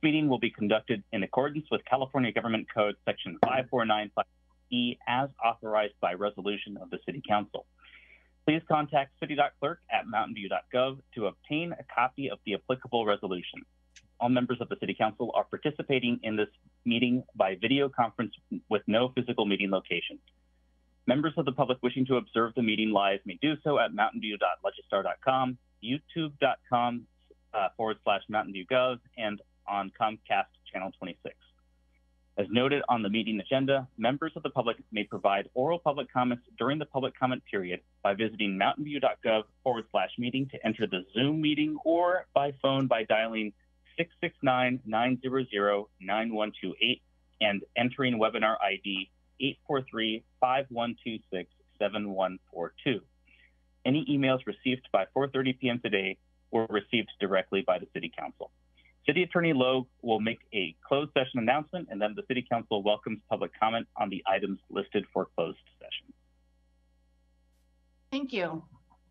meeting will be conducted in accordance with California Government Code Section 5495E as authorized by resolution of the City Council. Please contact city.clerk@mountainview.gov to obtain a copy of the applicable resolution. All members of the City Council are participating in this meeting by video conference with no physical meeting location. Members of the public wishing to observe the meeting live may do so at mountainview.legistar.com, youtube.com/mountainviewgov, and on Comcast Channel 26. As noted on the meeting agenda, members of the public may provide oral public comments during the public comment period by visiting mountainview.gov/meeting to enter the Zoom meeting, or by phone by dialing 669-900-9128 and entering webinar ID 843-5126-7142. Any emails received by 4:30 p.m. today were received directly by the City Council. City Attorney Logue will make a closed session announcement, and then the City Council welcomes public comment on the items listed for closed session. Thank you.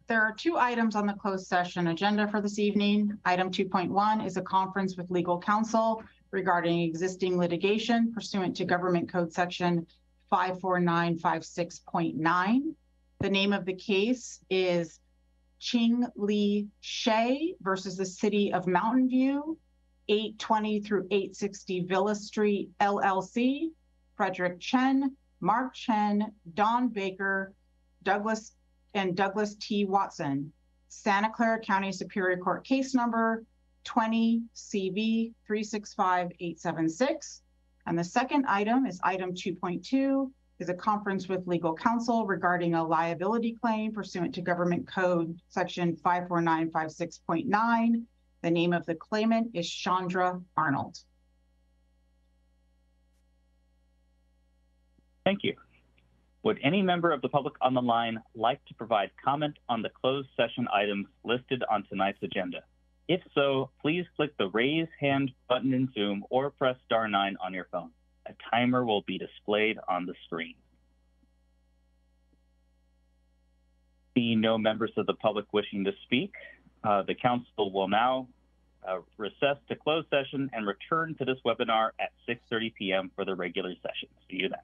There are 2 items on the closed session agenda for this evening. Item 2.1 is a conference with legal counsel regarding existing litigation pursuant to Government Code Section 54956.9. The name of the case is Ching Li Shea versus the City of Mountain View, 820 through 860 Villa Street, LLC. Frederick Chen, Mark Chen, Don Baker, Douglas T. Watson. Santa Clara County Superior Court case number 20 CV 365876. And the second item is item 2.2, is a conference with legal counsel regarding a liability claim pursuant to Government Code Section 54956.9. The name of the claimant is Chandra Arnold. Thank you. Would any member of the public on the line like to provide comment on the closed session items listed on tonight's agenda? If so, please click the raise hand button in Zoom or press *9 on your phone. A timer will be displayed on the screen. Seeing no members of the public wishing to speak, the council will now recess to closed session and return to this webinar at 6:30 p.m. for the regular session. See you then.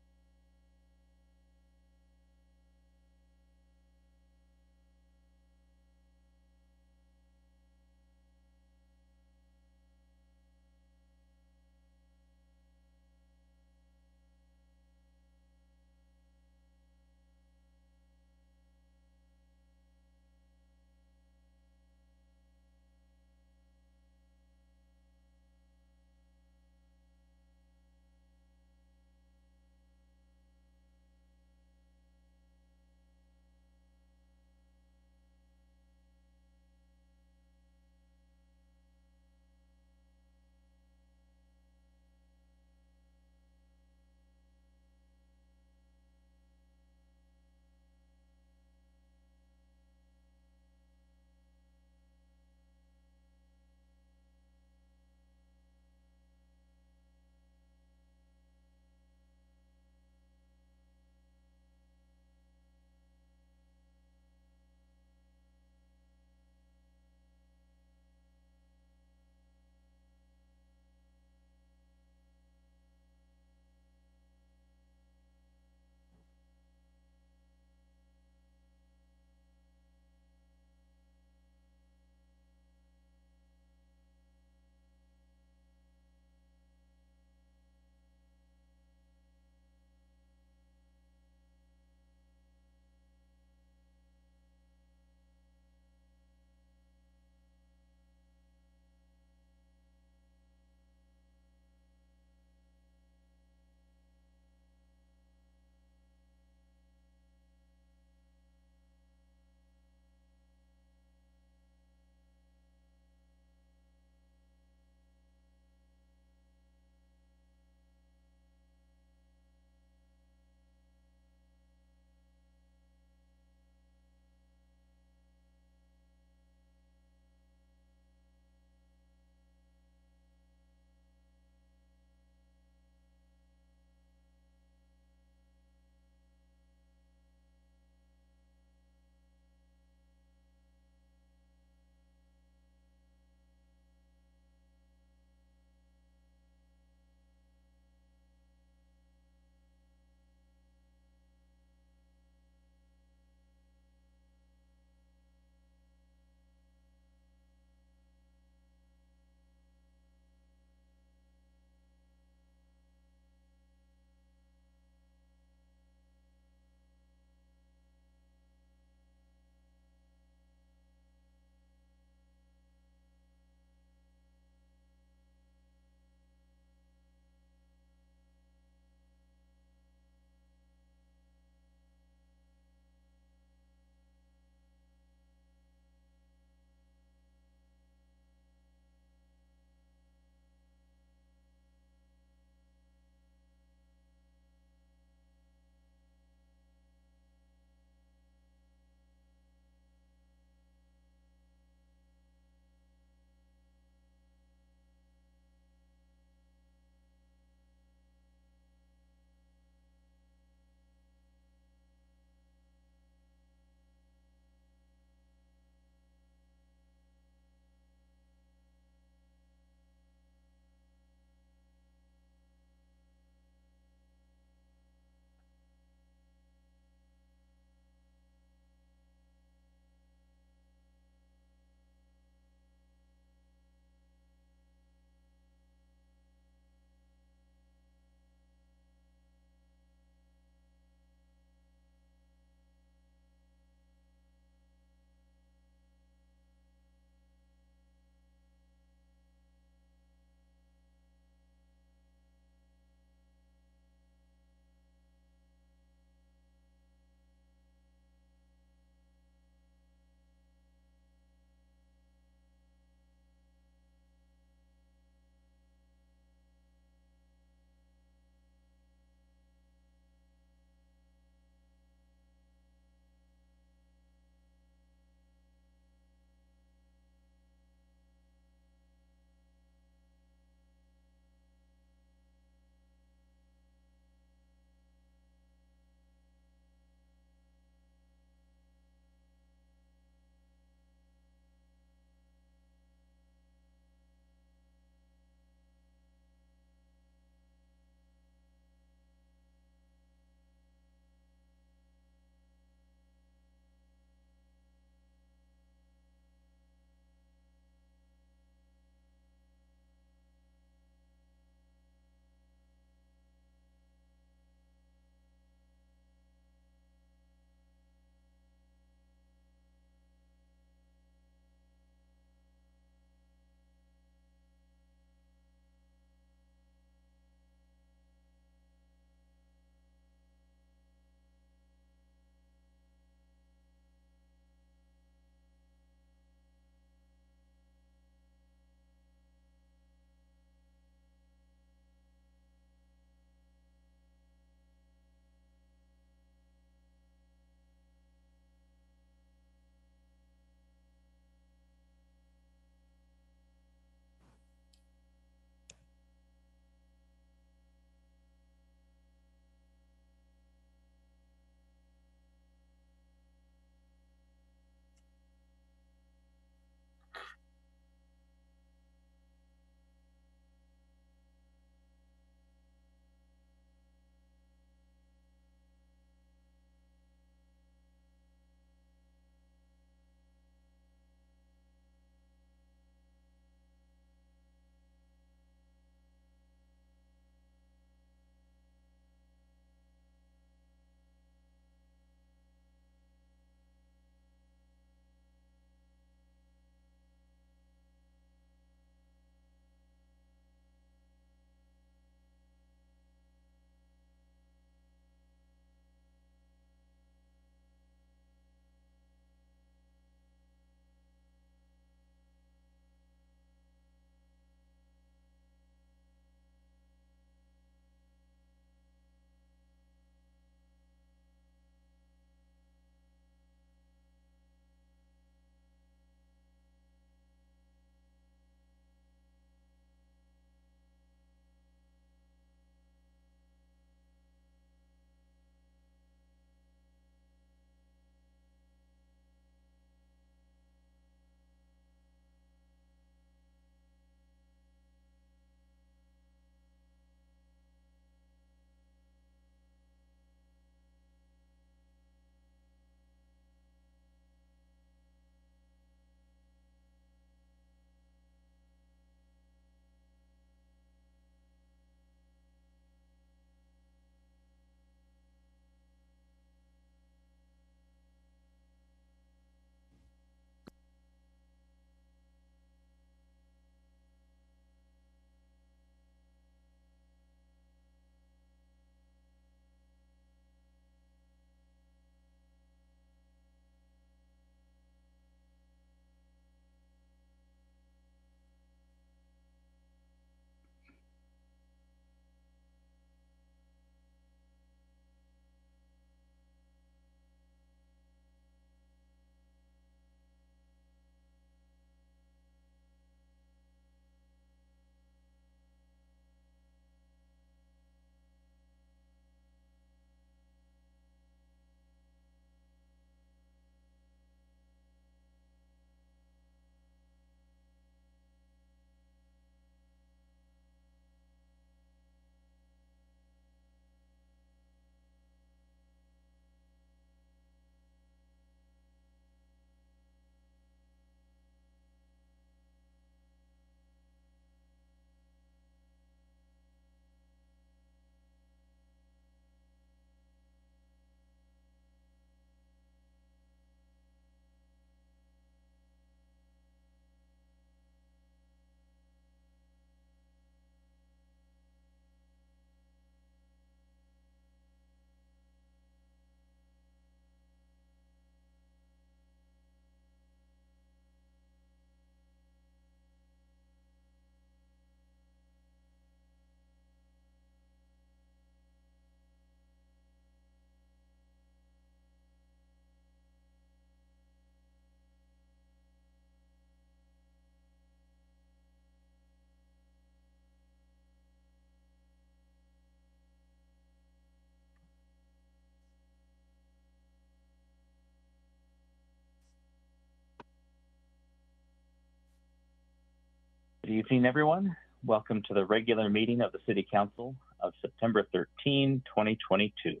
evening, everyone. Welcome to the regular meeting of the City Council of September 13, 2022.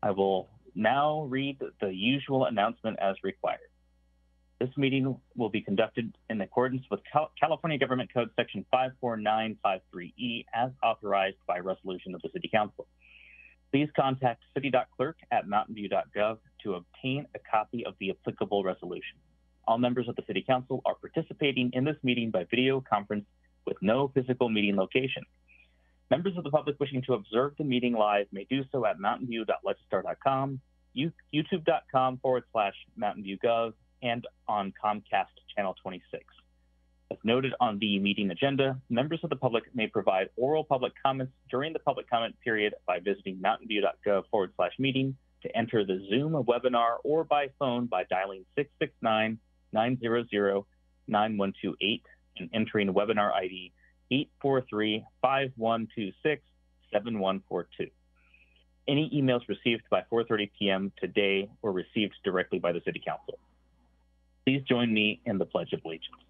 I will now read the usual announcement as required. This meeting will be conducted in accordance with California Government Code Section 54953E as authorized by resolution of the City Council. Please contact city.clerk@mountainview.gov to obtain a copy of the applicable resolution. All members of the City Council are participating in this meeting by video conference with no physical meeting location. Members of the public wishing to observe the meeting live may do so at mountainview.legistar.com, youtube.com/mountainviewgov, and on Comcast Channel 26. As noted on the meeting agenda, members of the public may provide oral public comments during the public comment period by visiting mountainview.gov/meeting to enter the Zoom webinar or by phone by dialing 669-900-9128 and entering webinar ID 843-5126-7142. Any emails received by 4:30 p.m. today were received directly by the City Council. Please join me in the Pledge of Allegiance.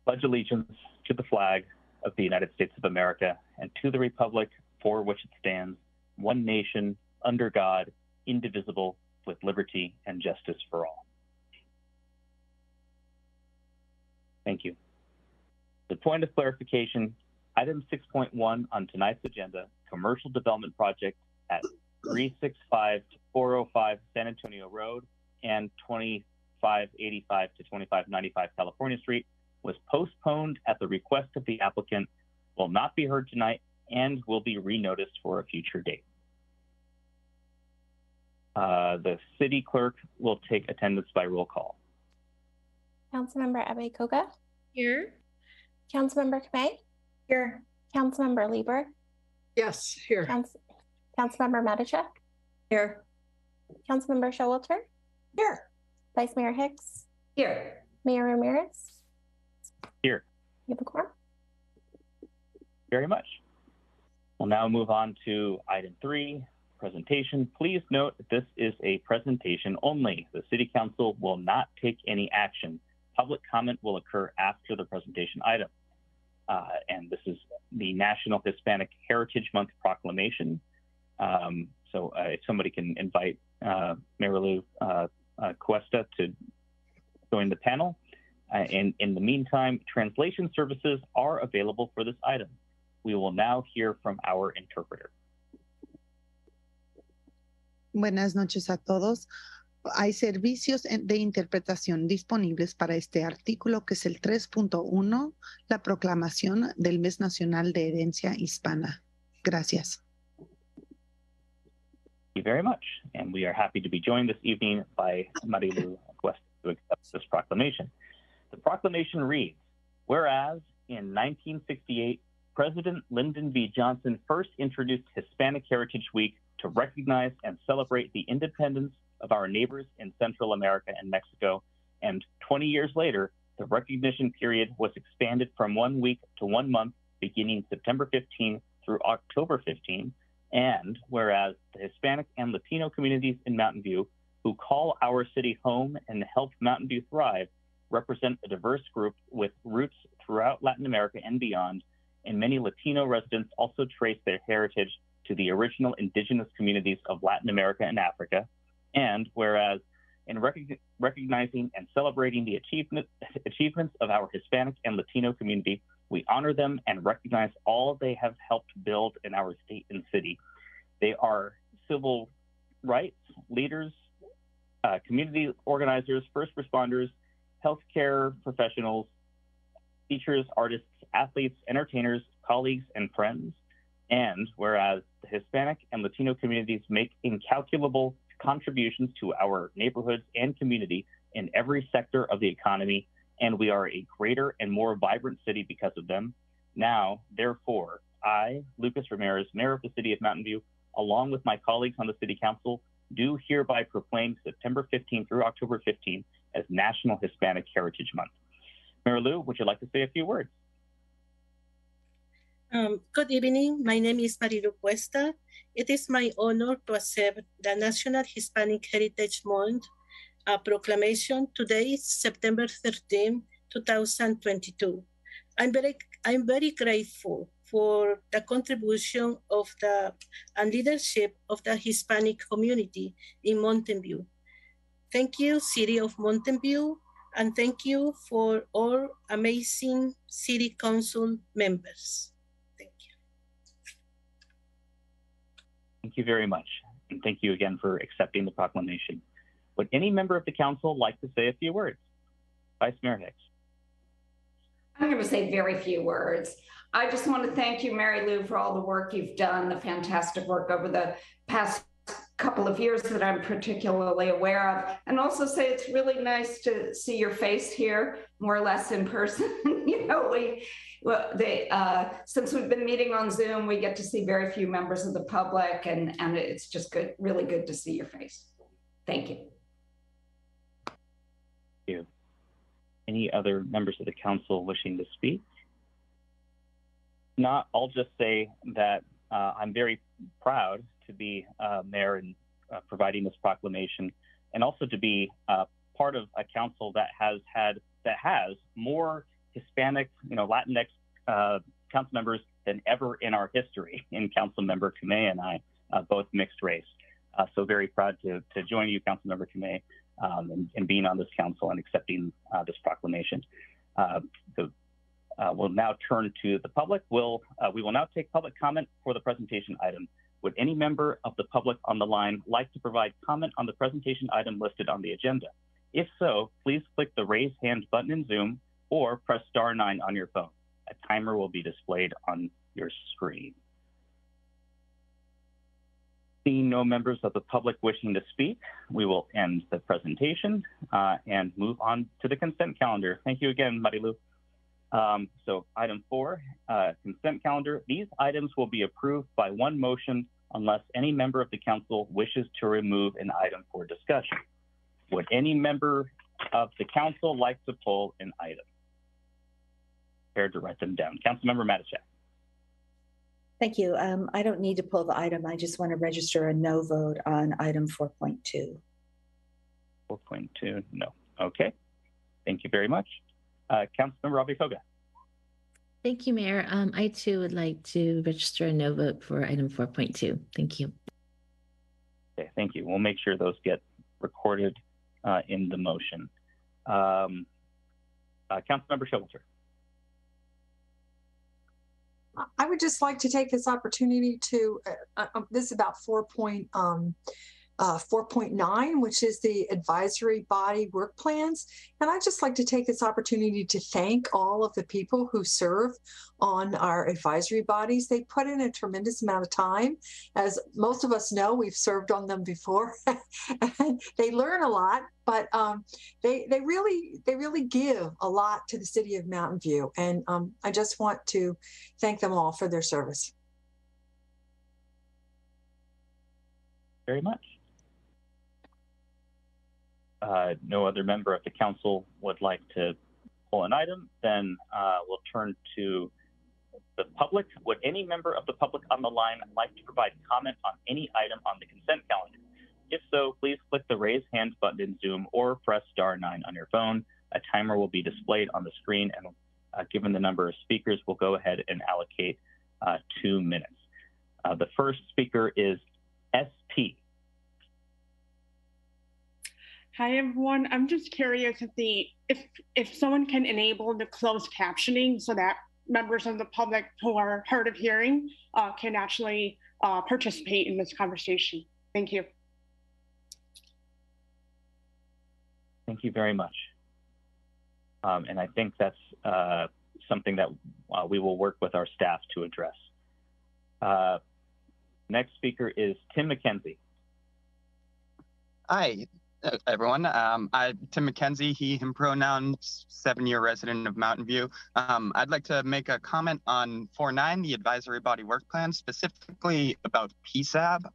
Pledge allegiance to the flag of the United States of America and to the republic for which it stands, one nation, under God, indivisible, with liberty and justice for all. Thank you. The point of clarification, item 6.1 on tonight's agenda, commercial development project at 365-405 San Antonio Road and 2585 to 2595 California Street, was postponed at the request of the applicant, will not be heard tonight, and will be renoticed for a future date. The city clerk will take attendance by roll call. Councilmember Abe Koga. Here. Councilmember Kamei. Here. Councilmember Lieber. Yes, here. Councilmember Matichak. Here. Councilmember Showalter. Here. Vice Mayor Hicks. Here. Mayor Ramirez. Here. You have a quorum. Very much. We'll now move on to item 3, presentation. Please note that this is a presentation only. The City Council will not take any action. Public comment will occur after the presentation item. And this is the National Hispanic Heritage Month proclamation. So if somebody can invite Marilu Cuesta to join the panel. And in the meantime, translation services are available for this item. We will now hear from our interpreter. Buenas noches a todos. Hay servicios de interpretación disponibles para este artículo, que es el 3.1, la proclamación del Mes Nacional de Herencia Hispana. Gracias. Thank you very much. And we are happy to be joined this evening by Marilu Cuesta to accept this proclamation. The proclamation reads, whereas in 1968, President Lyndon B. Johnson first introduced Hispanic Heritage Week to recognize and celebrate the independence of our neighbors in Central America and Mexico, and 20 years later, the recognition period was expanded from 1 week to 1 month, beginning September 15 through October 15, and whereas the Hispanic and Latino communities in Mountain View, who call our city home and help Mountain View thrive, represent a diverse group with roots throughout Latin America and beyond, and many Latino residents also trace their heritage to the original indigenous communities of Latin America and Africa. And whereas in recognizing and celebrating the achievements of our Hispanic and Latino community, we honor them and recognize all they have helped build in our state and city. They are civil rights leaders, community organizers, first responders, healthcare professionals, teachers, artists, athletes, entertainers, colleagues, and friends. And whereas the Hispanic and Latino communities make incalculable contributions to our neighborhoods and community in every sector of the economy, and we are a greater and more vibrant city because of them. Now, therefore, I, Lucas Ramirez, Mayor of the City of Mountain View, along with my colleagues on the City Council, do hereby proclaim September 15 through October 15 as National Hispanic Heritage Month. Marilu, would you like to say a few words? Good evening. My name is Marilu Cuesta. It is my honor to accept the National Hispanic Heritage Month a proclamation. Today is September 13, 2022. I'm very grateful for the contribution of the and leadership of the Hispanic community in Mountain View. Thank you, City of Mountain View, and thank you for all amazing City Council members. Thank you. Thank you very much. And thank you again for accepting the proclamation. Would any member of the council like to say a few words? Vice Mayor Hicks. I'm going to say very few words. I just want to thank you, Mary Lou, for all the work you've done, the fantastic work over the past couple of years that I'm particularly aware of, and also say it's really nice to see your face here, more or less in person. You know, since we've been meeting on Zoom, we get to see very few members of the public, and it's just good, really good to see your face. Thank you. Thank you. Any other members of the council wishing to speak? Not, I'll just say that I'm very proud to be mayor and providing this proclamation, and also to be part of a council that has more Hispanic, Latinx council members than ever in our history. In Councilmember Kamei and I, both mixed race. So very proud to join you, Councilmember Kamei, and being on this council and accepting this proclamation. We'll now turn to the public. We will now take public comment for the presentation item. Would any member of the public on the line like to provide comment on the presentation item listed on the agenda? If so, please click the raise hand button in Zoom or press *9 on your phone. A timer will be displayed on your screen. Seeing no members of the public wishing to speak, we will end the presentation and move on to the consent calendar. Thank you again, Marilu. So item 4, consent calendar. These items will be approved by one motion unless any member of the council wishes to remove an item for discussion. Would any member of the council like to pull an item? Prepared to write them down. Councilmember Matichak. Thank you. I don't need to pull the item. I just want to register a no vote on item 4.2. 4.2, no. Okay. Thank you very much. Councilmember Abifoga. Thank you, Mayor. I too would like to register a no vote for item 4.2. Thank you. Okay, thank you. We'll make sure those get recorded in the motion. Councilmember Showalter. I would just like to take this opportunity to, this is about 4.9, which is the advisory body work plans. And I'd just like to take this opportunity to thank all of the people who serve on our advisory bodies. They put in a tremendous amount of time. As most of us know, we've served on them before. And they learn a lot, but they really give a lot to the city of Mountain View. And I just want to thank them all for their service. Very much. No other member of the council would like to pull an item, then we'll turn to the public. Would any member of the public on the line like to provide comment on any item on the consent calendar? If so, please click the raise hand button in Zoom or press *9 on your phone. A timer will be displayed on the screen, and given the number of speakers, we'll go ahead and allocate 2 minutes. The first speaker is SP. Hi, everyone. I'm just curious if someone can enable the closed captioning so that members of the public who are hard of hearing can actually participate in this conversation. Thank you. Thank you very much. And I think that's something that we will work with our staff to address. Next speaker is Tim McKenzie. Hi, everyone. I'm Tim McKenzie, he, him pronouns, 7-year resident of Mountain View. I'd like to make a comment on 4.9, the advisory body work plan, specifically about PSAB.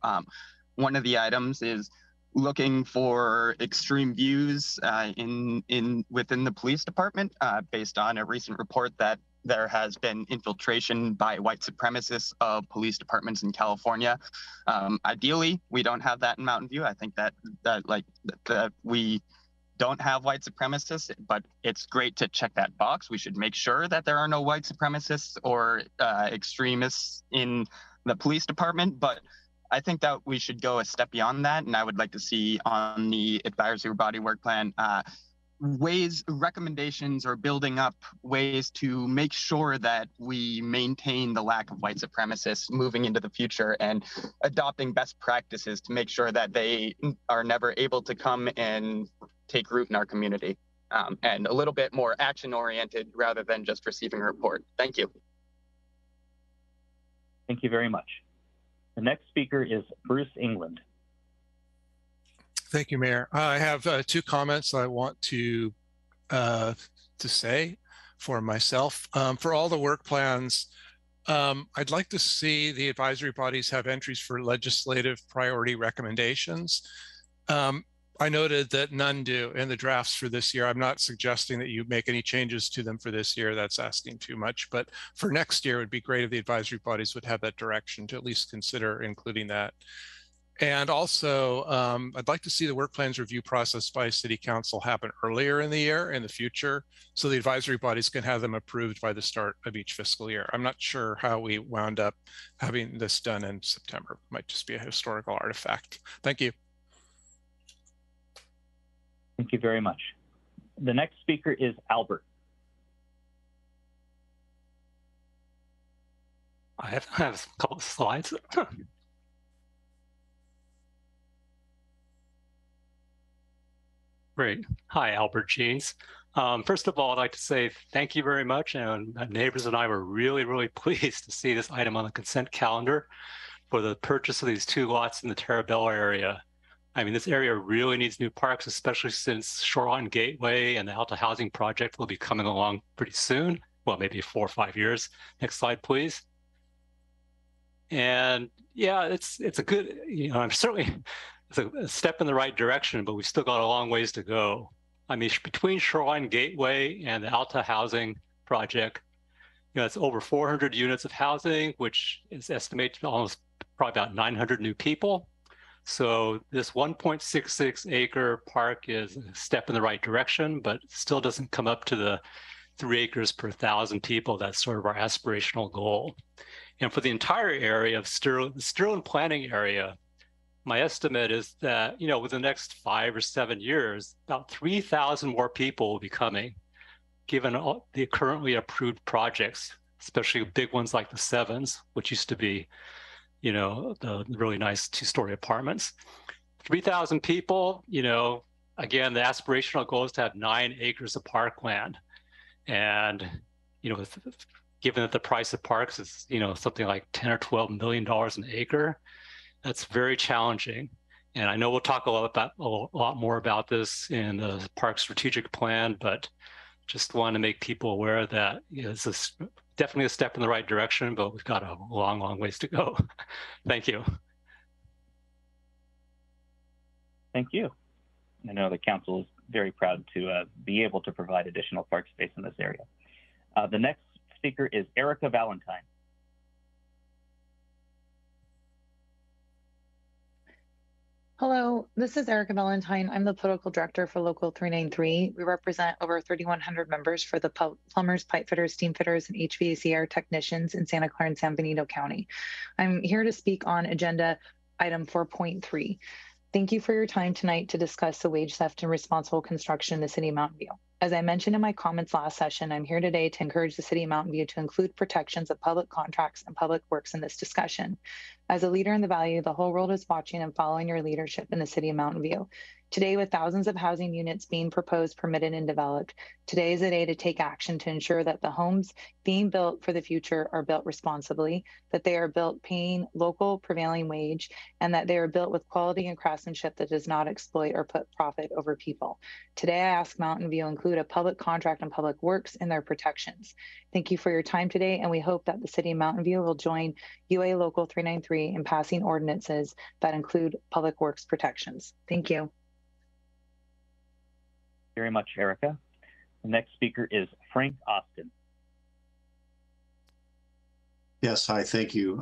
One of the items is looking for extreme views within the police department based on a recent report that there has been infiltration by white supremacists of police departments in California. Ideally, we don't have that in Mountain View. I think that we don't have white supremacists, but it's great to check that box. We should make sure that there are no white supremacists or extremists in the police department. But I think that we should go a step beyond that. And I would like to see on the advisory body work plan recommendations or building up ways to make sure that we maintain the lack of white supremacists moving into the future, and adopting best practices to make sure that they are never able to come and take root in our community, and a little bit more action oriented rather than just receiving a report. Thank you. Thank you very much. The next speaker is Bruce England. Thank you, Mayor. I have two comments I want to say for myself. For all the work plans, I'd like to see the advisory bodies have entries for legislative priority recommendations. I noted that none do in the drafts for this year. I'm not suggesting that you make any changes to them for this year. That's asking too much. But for next year, it would be great if the advisory bodies would have that direction to at least consider including that. And also, I'd like to see the work plans review process by City Council happen earlier in the year, in the future, so the advisory bodies can have them approved by the start of each fiscal year. I'm not sure how we wound up having this done in September. It might just be a historical artifact. Thank you. Thank you very much. The next speaker is Albert. I have a couple of slides. Great. Hi, Albert Jeans. First of all, I'd like to say thank you very much. And neighbors and I were really, really pleased to see this item on the consent calendar for the purchase of these 2 lots in the Terabella area. I mean, this area really needs new parks, especially since Shoreline Gateway and the Alta Housing Project will be coming along pretty soon. Well, maybe 4 or 5 years. Next slide, please. And yeah, it's a good, I'm certainly, it's a step in the right direction, but we've still got a long ways to go. I mean, between Shoreline Gateway and the Alta Housing Project, it's over 400 units of housing, which is estimated to almost probably about 900 new people. So this 1.66 acre park is a step in the right direction, but still doesn't come up to the 3 acres per 1,000 people. That's sort of our aspirational goal. And for the entire area of the Sterling planning area, my estimate is that, within the next 5 or 7 years, about 3,000 more people will be coming, given all the currently approved projects, especially big ones like the Sevens, which used to be, the really nice 2-story apartments. 3,000 people, again, the aspirational goal is to have 9 acres of parkland. And, given that the price of parks is, something like $10 or $12 million an acre, that's very challenging. And I know we'll talk a lot more about this in the park strategic plan, but just want to make people aware that this is definitely a step in the right direction, but we've got a long, long ways to go. Thank you. Thank you. I know the council is very proud to be able to provide additional park space in this area. The next speaker is Erica Valentine. Hello, this is Erica Valentine. I'm the political director for Local 393. We represent over 3,100 members for the plumbers, pipe fitters, steam fitters, and HVAC air technicians in Santa Clara and San Benito County. I'm here to speak on agenda item 4.3. Thank you for your time tonight to discuss the wage theft and responsible construction in the city of Mountain View. As I mentioned in my comments last session, I'm here today to encourage the city of Mountain View to include protections of public contracts and public works in this discussion. As a leader in the value, the whole world is watching and following your leadership in the city of Mountain View. Today, with thousands of housing units being proposed, permitted, and developed, today is a day to take action to ensure that the homes being built for the future are built responsibly, that they are built paying local prevailing wage, and that they are built with quality and craftsmanship that does not exploit or put profit over people. Today, I ask Mountain View include a public contract and public works in their protections. Thank you for your time today, and we hope that the city of Mountain View will join UA Local 393 in passing ordinances that include public works protections. Thank you. Very much, Erica. The next speaker is Frank Austin. Yes, hi, thank you.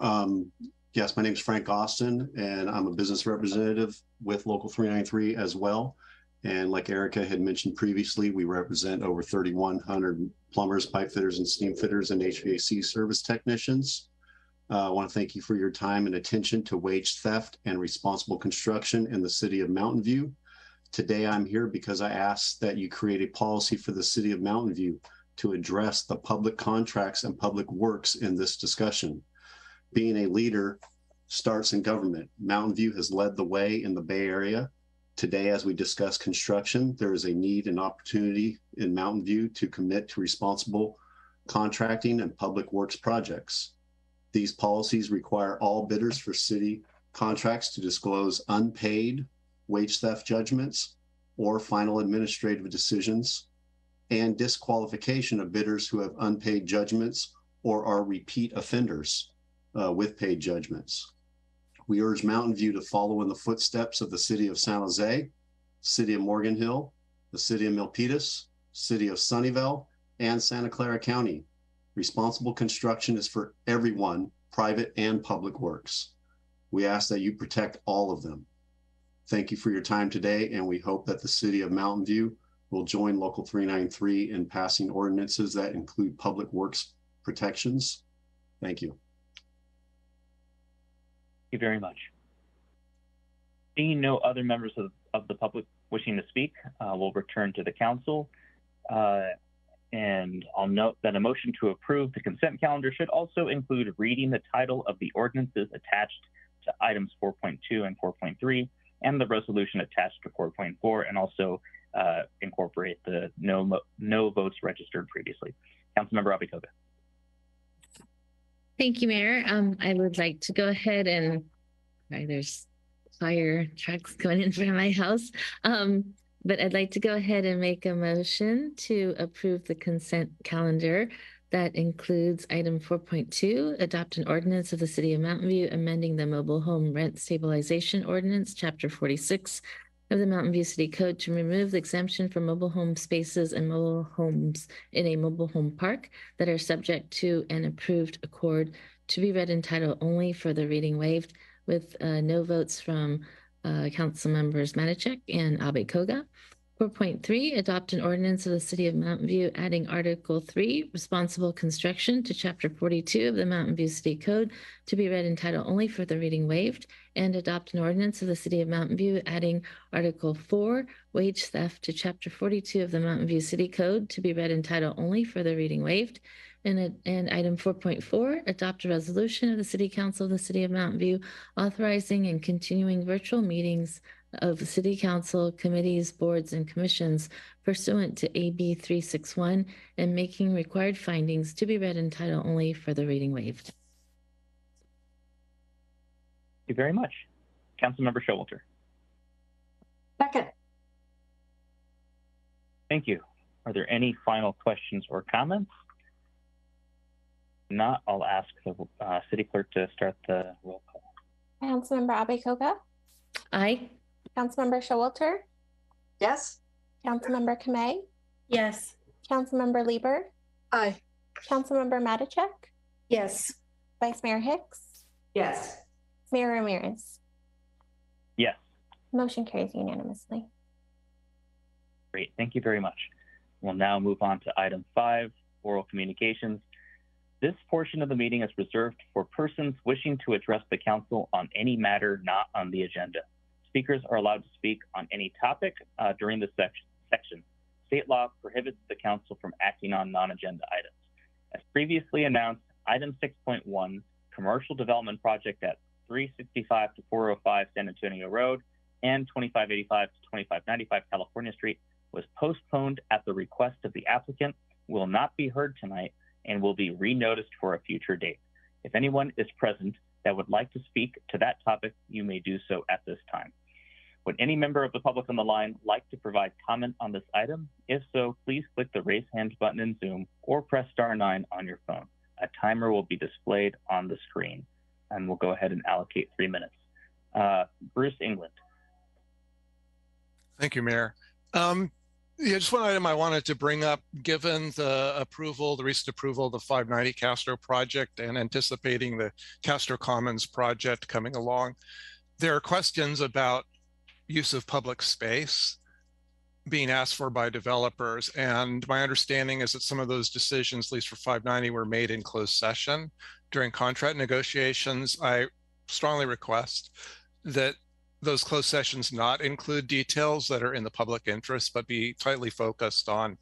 Yes, my name is Frank Austin, and I'm a business representative with Local 393 as well. And like Erica had mentioned previously, we represent over 3,100 plumbers, pipe fitters, and steam fitters and HVAC service technicians. I want to thank you for your time and attention to wage theft and responsible construction in the city of Mountain View. Today, I'm here because I asked that you create a policy for the city of Mountain View to address the public contracts and public works in this discussion. Being a leader starts in government. Mountain View has led the way in the Bay Area. Today, as we discuss construction, there is a need and opportunity in Mountain View to commit to responsible contracting and public works projects. These policies require all bidders for city contracts to disclose unpaid wage theft judgments or final administrative decisions, and disqualification of bidders who have unpaid judgments or are repeat offenders with paid judgments. We urge Mountain View to follow in the footsteps of the city of San Jose, city of Morgan Hill, the city of Milpitas, city of Sunnyvale, and Santa Clara County. Responsible construction is for everyone, private and public works. We ask that you protect all of them. Thank you for your time today, and we hope that the city of Mountain View will join Local 393 in passing ordinances that include public works protections. Thank you. Thank you very much. Seeing no other members of the public wishing to speak, we'll return to the council. And I'll note that a motion to approve the consent calendar should also include reading the title of the ordinances attached to items 4.2 and 4.3 and the resolution attached to 4.4, and also incorporate the no votes registered previously. Councilmember Abikoga. Thank you, Mayor. I would like to go ahead and, there's fire trucks going in front of my house. But I'd like to go ahead and make a motion to approve the consent calendar that includes item 4.2, adopt an ordinance of the City of Mountain View amending the mobile home rent stabilization ordinance, chapter 46 of the Mountain View City Code to remove the exemption for mobile home spaces and mobile homes in a mobile home park that are subject to an approved accord, to be read in title only, for the reading waived, with no votes from Council members Matichak and Abikoga. 4.3, adopt an ordinance of the City of Mountain View adding Article 3, responsible construction, to Chapter 42 of the Mountain View City Code, to be read in title only, for the reading waived, and adopt an ordinance of the City of Mountain View adding Article 4, wage theft, to Chapter 42 of the Mountain View City Code, to be read in title only, for the reading waived. And item 4.4, adopt a resolution of the City Council of the City of Mountain View authorizing and continuing virtual meetings of City Council committees, boards, and commissions pursuant to AB 361 and making required findings, to be read in title only, for the reading waived. Thank you very much. Councilmember Showalter. Second. Thank you. Are there any final questions or comments? If not, I'll ask the city clerk to start the roll call. Councilmember Abikoga. Aye. Councilmember Showalter. Yes. Councilmember Kamei. Yes. Councilmember Lieber. Aye. Councilmember Matichak. Yes. Vice Mayor Hicks. Yes. Mayor Ramirez. Yes. Motion carries unanimously. Great. Thank you very much. We'll now move on to item 5, oral communications. This portion of the meeting is reserved for persons wishing to address the council on any matter not on the agenda. Speakers are allowed to speak on any topic during this section. State law prohibits the council from acting on non-agenda items. As previously announced, item 6.1, commercial development project at 365 to 405 San Antonio Road and 2585 to 2595 California Street, was postponed at the request of the applicant, will not be heard tonight, and will be re-noticed for a future date. If anyone is present that would like to speak to that topic, you may do so at this time. Would any member of the public on the line like to provide comment on this item? If so, please click the raise hand button in Zoom or press *9 on your phone. A timer will be displayed on the screen, and we'll go ahead and allocate 3 minutes. Bruce England. Thank you, Mayor. Yeah, just one item I wanted to bring up, given the recent approval of the 590 Castro project and anticipating the Castro Commons project coming along, there are questions about use of public space. being asked for by developers. And my understanding is that some of those decisions, at least for 590, were made in closed session during contract negotiations. I strongly request that those closed sessions not include details that are in the public interest, but be tightly focused on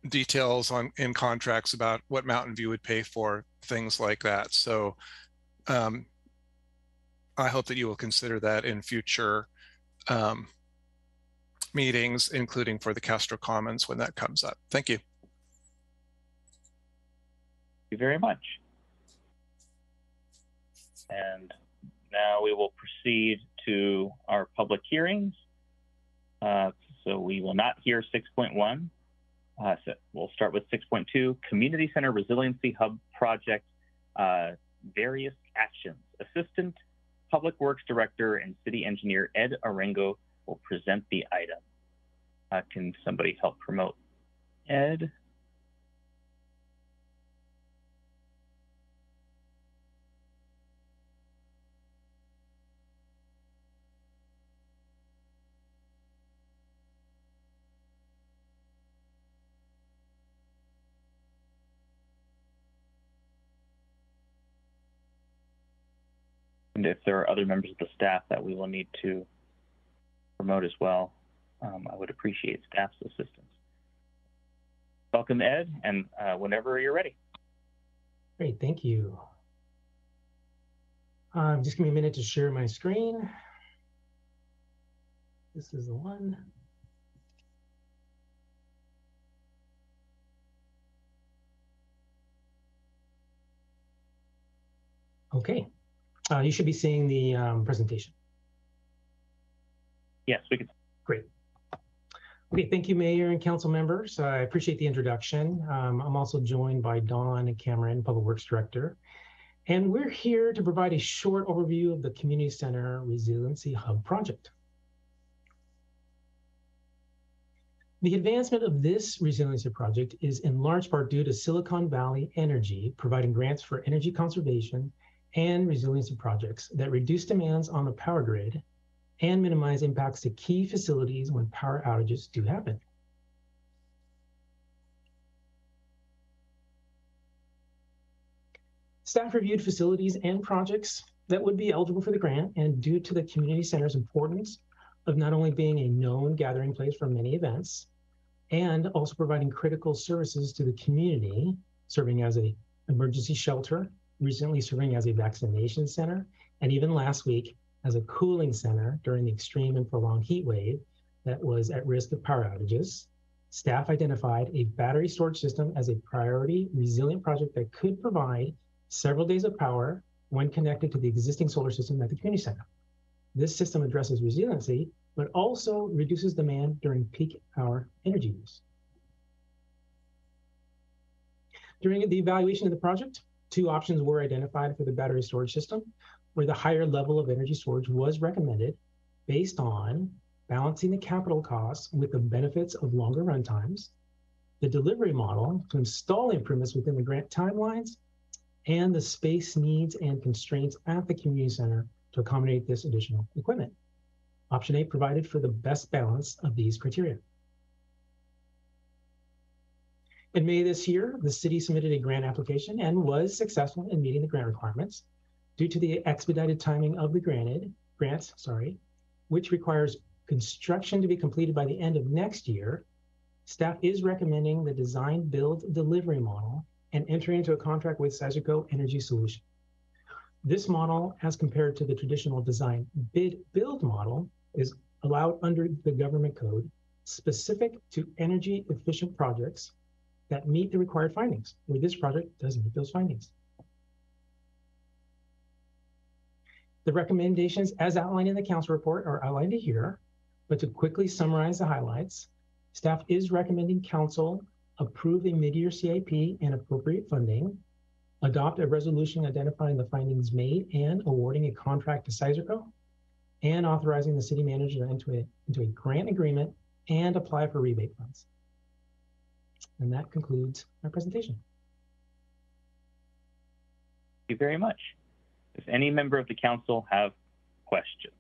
details in contracts about what Mountain View would pay for, things like that. So I hope that you will consider that in future meetings, including for the Castro Commons when that comes up. Thank you. Thank you very much. And now we will proceed to our public hearings. So we will not hear 6.1. So we'll start with 6.2, Community Center Resiliency Hub Project, various actions. Assistant Public Works Director and City Engineer Ed Arengo will present the item. Can somebody help promote Ed? And if there are other members of the staff that we will need to promote as well, I would appreciate staff's assistance. Welcome, Ed, and whenever you're ready. Great, thank you. Just give me a minute to share my screen. This is the one. Okay, you should be seeing the presentation. Yes, we can. Great. Okay, thank you, Mayor and council members. I appreciate the introduction. I'm also joined by Dawn Cameron, Public Works Director. And we're here to provide a short overview of the Community Center Resiliency Hub project. The advancement of this resiliency project is in large part due to Silicon Valley Energy providing grants for energy conservation and resiliency projects that reduce demands on the power grid and minimize impacts to key facilities when power outages do happen. Staff reviewed facilities and projects that would be eligible for the grant, and due to the community center's importance of not only being a known gathering place for many events, and also providing critical services to the community, serving as an emergency shelter, recently serving as a vaccination center, and even last week as a cooling center during the extreme and prolonged heat wave that was at risk of power outages, staff identified a battery storage system as a priority resilient project that could provide several days of power when connected to the existing solar system at the community center. This system addresses resiliency, but also reduces demand during peak hour energy use. During the evaluation of the project, two options were identified for the battery storage system, where the higher level of energy storage was recommended based on balancing the capital costs with the benefits of longer run times, the delivery model to install improvements within the grant timelines, and the space needs and constraints at the community center to accommodate this additional equipment. Option A provided for the best balance of these criteria. In May this year, the city submitted a grant application and was successful in meeting the grant requirements due to the expedited timing of the grants, which requires construction to be completed by the end of next year. Staff is recommending the design build delivery model and entering into a contract with Sysco Energy Solution. This model, as compared to the traditional design bid build model, is allowed under the government code specific to energy efficient projects that meet the required findings, where this project does meet those findings. The recommendations as outlined in the council report are outlined here, but to quickly summarize the highlights, staff is recommending council approve a mid-year CIP and appropriate funding, adopt a resolution identifying the findings made and awarding a contract to Sysco, and authorizing the city manager into a grant agreement and apply for rebate funds. And that concludes my presentation. Thank you very much. Does any member of the council have questions?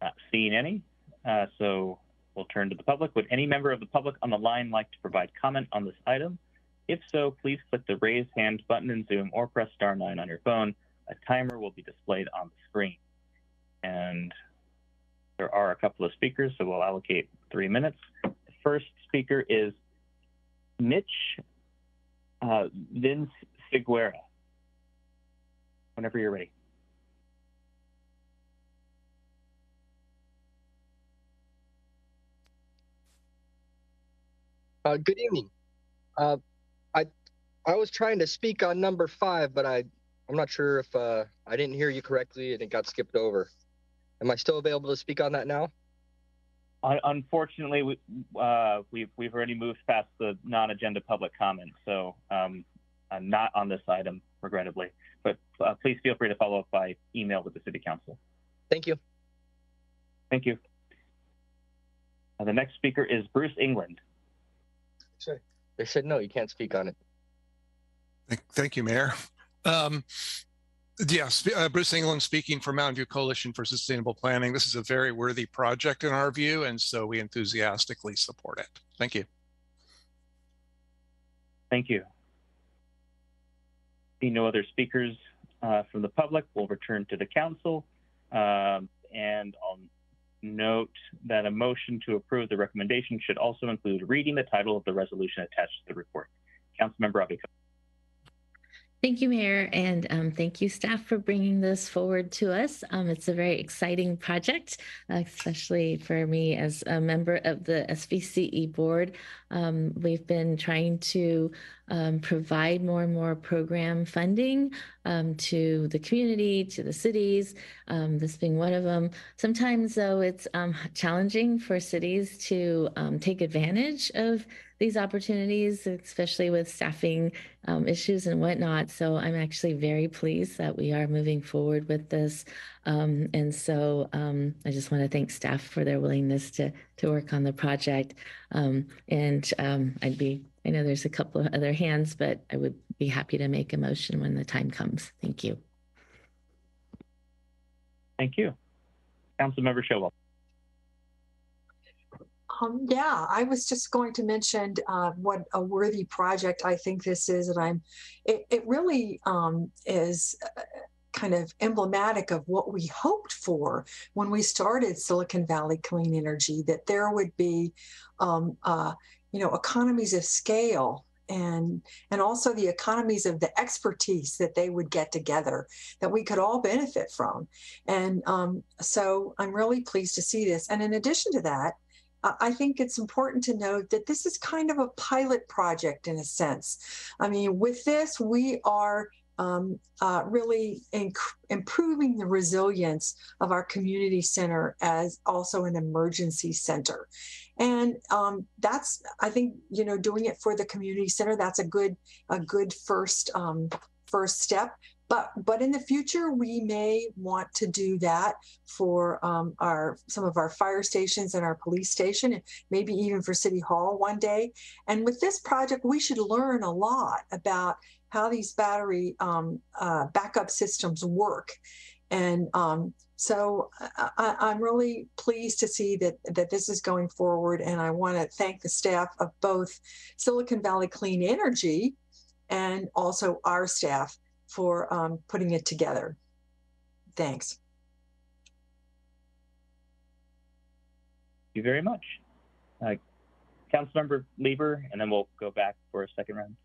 Not seeing any. So we'll turn to the public. Would any member of the public on the line like to provide comment on this item? If so, please click the raise hand button in Zoom or press *9 on your phone. A timer will be displayed on the screen. And there are a couple of speakers, so we'll allocate 3 minutes. The first speaker is Mitch Vince Figuera. Whenever you're ready. Good evening. I was trying to speak on number 5, but I'm not sure if I didn't hear you correctly and it got skipped over. Am I still available to speak on that now? Unfortunately, we've already moved past the non-agenda public comment, so not on this item, regrettably. But please feel free to follow up by email with the City Council. Thank you. Thank you. The next speaker is Bruce England. They said no, you can't speak on it. Thank you, Mayor. Yes, Bruce England speaking for Mountain View Coalition for Sustainable Planning. This is a very worthy project in our view, and so we enthusiastically support it. Thank you. Thank you. Seeing no other speakers from the public, we'll return to the council. And I'll note that a motion to approve the recommendation should also include reading the title of the resolution attached to the report. Councilmember Abico. Thank you, Mayor, and thank you, staff, for bringing this forward to us. It's a very exciting project, especially for me as a member of the SVCE board. We've been trying to provide more and more program funding to the community, to the cities, this being one of them. Sometimes, though, it's challenging for cities to take advantage of these opportunities, especially with staffing issues and whatnot. So I'm actually very pleased that we are moving forward with this. And so I just want to thank staff for their willingness to work on the project. I know there's a couple of other hands, but I would be happy to make a motion when the time comes. Thank you. Thank you. Councilmember Showell. Yeah, I was just going to mention what a worthy project I think this is, and it really is kind of emblematic of what we hoped for when we started Silicon Valley Clean Energy, that there would be, economies of scale and also the economies of the expertise that they would get together that we could all benefit from. And so I'm really pleased to see this. And in addition to that, I think it's important to note that this is kind of a pilot project in a sense. I mean, with this, we are really improving the resilience of our community center as also an emergency center. And that's, I think, doing it for the community center, that's a good first step. But in the future, we may want to do that for some of our fire stations and our police station, and maybe even for City Hall one day. And with this project, we should learn a lot about how these battery backup systems work. And so I'm really pleased to see that this is going forward. And I want to thank the staff of both Silicon Valley Clean Energy and also our staff for putting it together. Thanks. Thank you very much. Councilmember Lieber, and then we'll go back for a second round.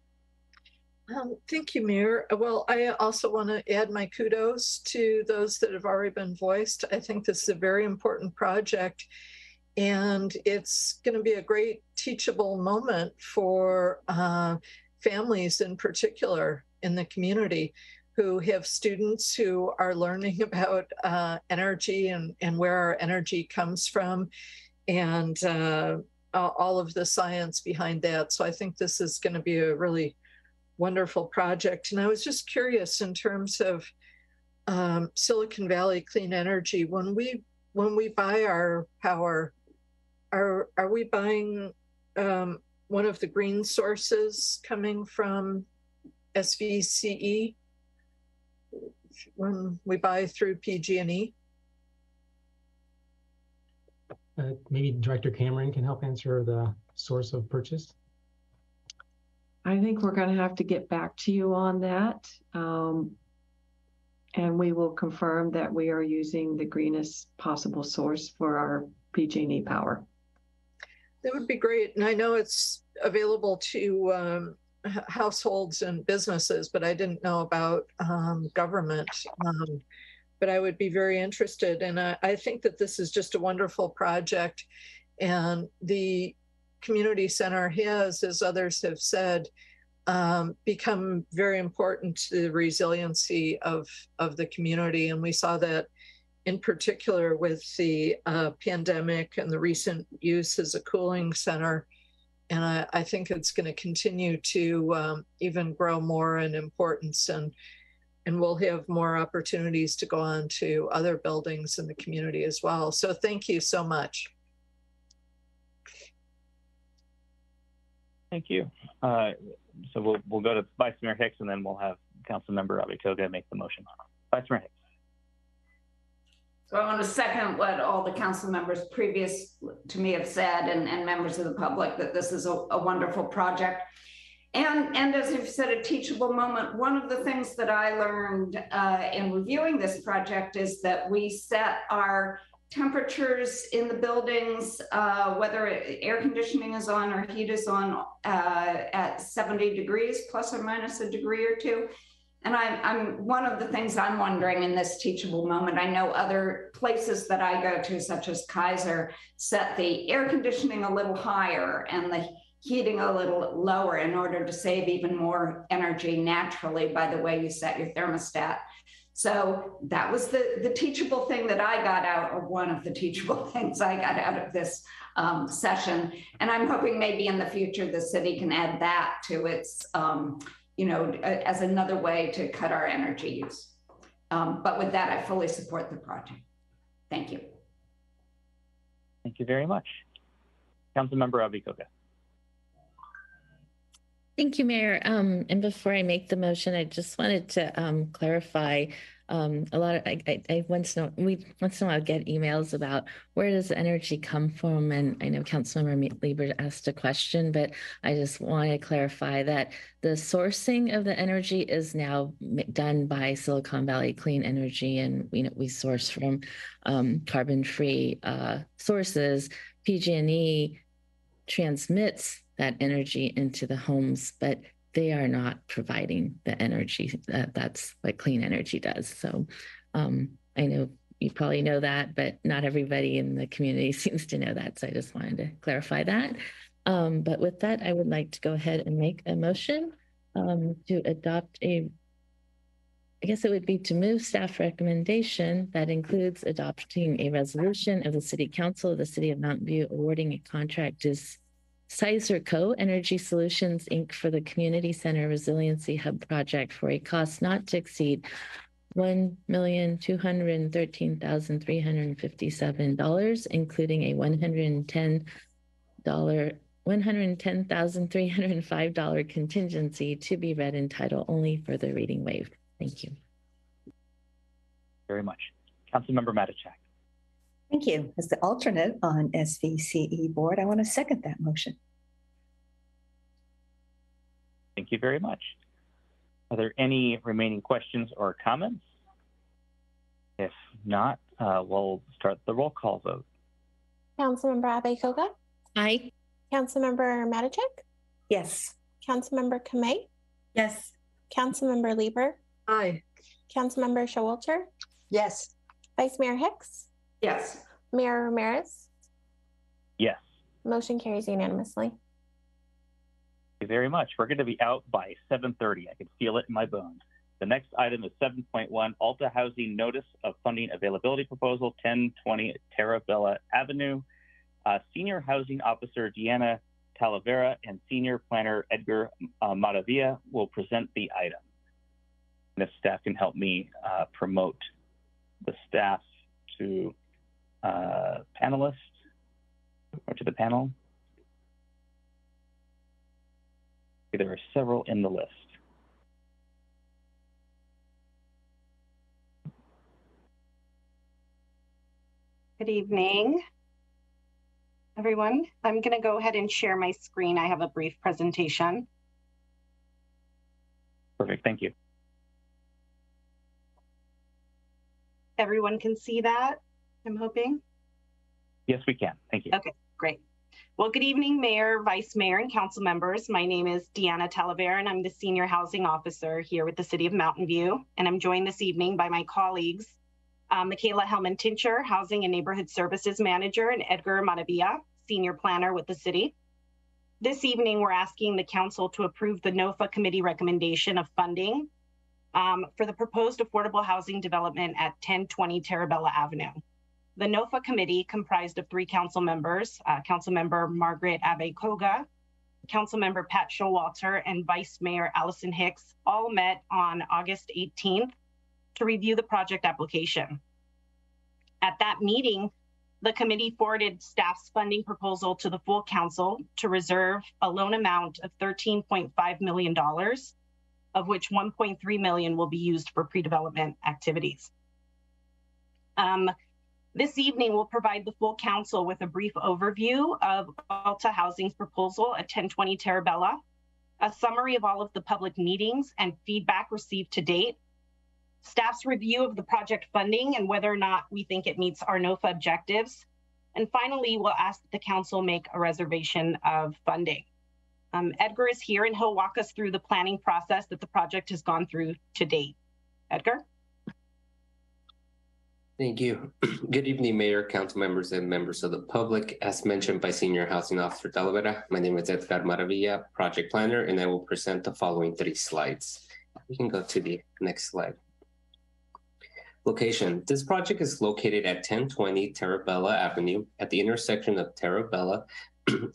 Thank you, Mayor. Well, I also want to add my kudos to those that have already been voiced. I think this is a very important project, and it's going to be a great teachable moment for families in particular in the community who have students who are learning about energy and where our energy comes from, and all of the science behind that. So I think this is going to be a really wonderful project. And I was just curious in terms of Silicon Valley Clean Energy, when we buy our power, are we buying one of the green sources coming from SVCE when we buy through PG&E? Maybe Director Cameron can help answer the source of purchase. I think we're going to have to get back to you on that. And we will confirm that we are using the greenest possible source for our PG&E power. That would be great. And I know it's available to households and businesses, but I didn't know about government. But I would be very interested. And I think that this is just a wonderful project. And the community center has, as others have said, become very important to the resiliency of the community. And we saw that in particular with the pandemic and the recent use as a cooling center. And I think it's going to continue to even grow more in importance, and we'll have more opportunities to go on to other buildings in the community as well. So thank you so much. Thank you. So we'll go to Vice Mayor Hicks, and then we'll have Councilmember Abikoga make the motion. Vice Mayor Hicks. So I want to second what all the council members previous to me have said, and members of the public, that this is a wonderful project. And as you've said, a teachable moment. One of the things that I learned in reviewing this project is that we set our temperatures in the buildings, whether air conditioning is on or heat is on, at 70 degrees, plus or minus a degree or two. And I'm one of the things I'm wondering in this teachable moment. I know other places that I go to, such as Kaiser, set the air conditioning a little higher and the heating a little lower in order to save even more energy naturally by the way you set your thermostat. So that was the teachable thing that I got out, or one of the teachable things I got out of this session. And I'm hoping maybe in the future the city can add that to its as another way to cut our energy use. But with that, I fully support the project. Thank you. Thank you very much. Councilmember Abikoga. Thank you, Mayor. And before I make the motion, I just wanted to clarify a lot of, I once in a while get emails about where does the energy come from? And I know Councilmember Lieber asked a question, but I just want to clarify that the sourcing of the energy is now done by Silicon Valley Clean Energy, and we source from carbon-free sources. PG&E transmits that energy into the homes, but they are not providing the energy. That's what clean energy does. So I know you probably know that, but not everybody in the community seems to know that. So I just wanted to clarify that. But with that, I would like to go ahead and make a motion to adopt I guess it would be to move staff recommendation that includes adopting a resolution of the City Council of the City of Mountain View awarding a contract to Sizer Co. Energy Solutions, Inc. for the Community Center Resiliency Hub project for a cost not to exceed $1,213,357, including a $110,305 contingency to be read in title only, for the reading waived. Thank you. Very much. Councilmember Matichak. Thank you. As the alternate on SVCE board, I want to second that motion. Thank you very much. Are there any remaining questions or comments? If not, we'll start the roll call vote. Councilmember Abikoga? Aye. Councilmember Matichak? Yes. Councilmember Kamei? Yes. Councilmember Lieber? Aye. Councilmember Showalter? Yes. Vice Mayor Hicks? Yes. Mayor Ramirez? Yes. Motion carries unanimously. Thank you very much. We're going to be out by 7:30. I can feel it in my bones. The next item is 7.1, Alta Housing Notice of Funding Availability Proposal, 1020 Terabella Avenue. Senior Housing Officer Deanna Talavera and Senior Planner Edgar Maravilla will present the item. And if staff can help me promote the staff to panelists or to the panel. There are several in the list. Good evening. everyone. I'm going to go ahead and share my screen. I have a brief presentation. Perfect. Thank you. Everyone can see that, I'm hoping. Yes, we can. Thank you. Okay, great. Well, good evening, Mayor, Vice Mayor, and Council members. My name is Deanna Talavera, and I'm the Senior Housing Officer here with the City of Mountain View. And I'm joined this evening by my colleagues, Michaela Hellman-Tincher, Housing and Neighborhood Services Manager, and Edgar Maravilla, Senior Planner with the City. This evening, we're asking the Council to approve the NOFA Committee recommendation of funding for the proposed affordable housing development at 1020 Terabella Avenue. The NOFA committee, comprised of 3 council members, Councilmember Margaret Abe-Koga, Councilmember Pat Showalter, and Vice Mayor Allison Hicks, all met on August 18th to review the project application. At that meeting, the committee forwarded staff's funding proposal to the full council to reserve a loan amount of $13.5 million, of which $1.3 million will be used for pre-development activities. This evening, we'll provide the full council with a brief overview of Alta Housing's proposal at 1020 Terabella, a summary of all of the public meetings and feedback received to date, staff's review of the project funding and whether or not we think it meets our NOFA objectives, and finally, we'll ask that the council make a reservation of funding. Edgar is here and he'll walk us through the planning process that the project has gone through to date. Edgar? Thank you. Good evening, Mayor, council members, and members of the public. As mentioned by Senior Housing Officer Talavera, my name is Edgar Maravilla, project planner, and I will present the following 3 slides. We can go to the next slide. Location. This project is located at 1020 Terabella Avenue at the intersection of Terabella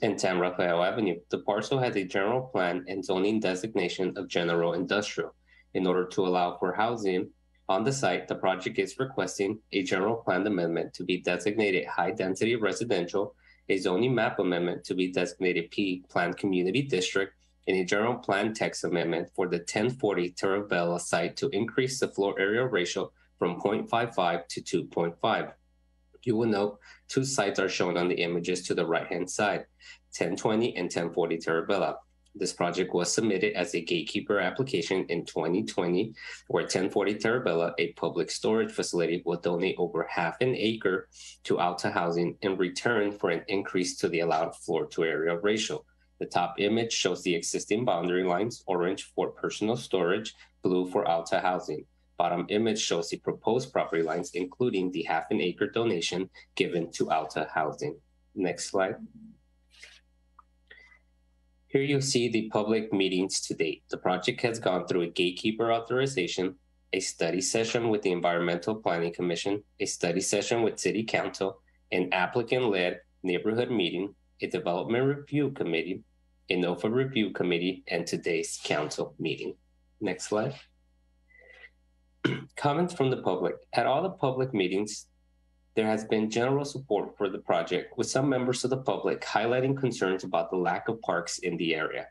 and San Rafael Avenue. The parcel has a general plan and zoning designation of general industrial. In order to allow for housing on the site, the project is requesting a general plan amendment to be designated high-density residential, a zoning map amendment to be designated P Planned Community District, and a general plan text amendment for the 1040 Terabella site to increase the floor area ratio from 0.55 to 2.5. You will note 2 sites are shown on the images to the right-hand side, 1020 and 1040 Terabella. This project was submitted as a gatekeeper application in 2020, where 1040 Terabella, a public storage facility, will donate over half an acre to Alta Housing in return for an increase to the allowed floor-to-area ratio. The top image shows the existing boundary lines, orange for personal storage, blue for Alta Housing. Bottom image shows the proposed property lines, including the half an acre donation given to Alta Housing. Next slide. Here you'll see the public meetings to date. The project has gone through a gatekeeper authorization, a study session with the Environmental Planning Commission, a study session with City Council, an applicant-led neighborhood meeting, a development review committee, a NOFA review committee, and today's council meeting. Next slide. Comments from the public. At all the public meetings, there has been general support for the project, with some members of the public highlighting concerns about the lack of parks in the area.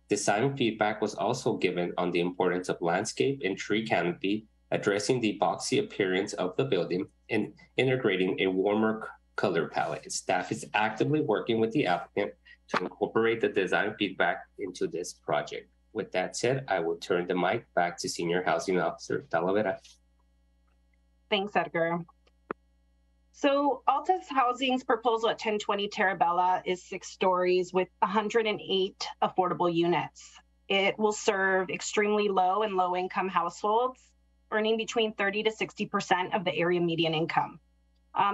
Design feedback was also given on the importance of landscape and tree canopy, addressing the boxy appearance of the building, and integrating a warmer color palette. Staff is actively working with the applicant to incorporate the design feedback into this project. With that said, I will turn the mic back to Senior Housing Officer Talavera. Thanks, Edgar. So Alta Housing's proposal at 1020 Terabella is 6 stories with 108 affordable units. It will serve extremely low and low income households, earning between 30 to 60% of the area median income.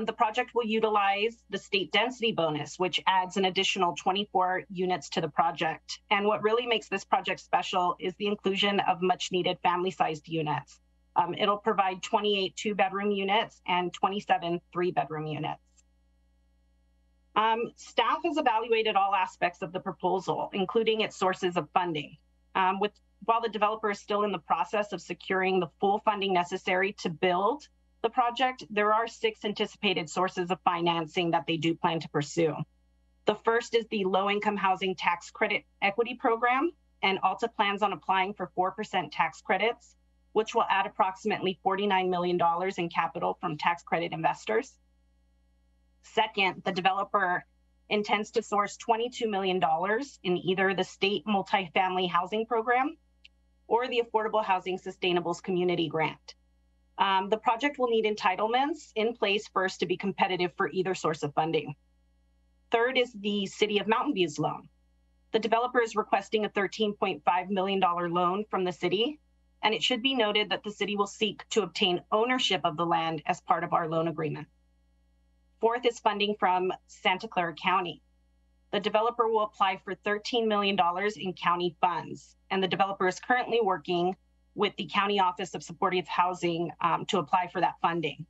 The project will utilize the state density bonus, which adds an additional 24 units to the project. And what really makes this project special is the inclusion of much needed family-sized units. It'll provide 28 2-bedroom units and 27 3-bedroom units. Staff has evaluated all aspects of the proposal, including its sources of funding. While the developer is still in the process of securing the full funding necessary to build the project, there are 6 anticipated sources of financing that they do plan to pursue. The first is the Low-Income Housing Tax Credit Equity Program, and Alta plans on applying for 4% tax credits, which will add approximately $49 million in capital from tax credit investors. Second, the developer intends to source $22 million in either the state multifamily housing program or the Affordable Housing Sustainables Community Grant. The project will need entitlements in place first to be competitive for either source of funding. Third is the City of Mountain View's loan. The developer is requesting a $13.5 million loan from the city, and it should be noted that the city will seek to obtain ownership of the land as part of our loan agreement. Fourth is funding from Santa Clara County. The developer will apply for $13 million in county funds, and the developer is currently working with the County Office of Supportive Housing to apply for that funding.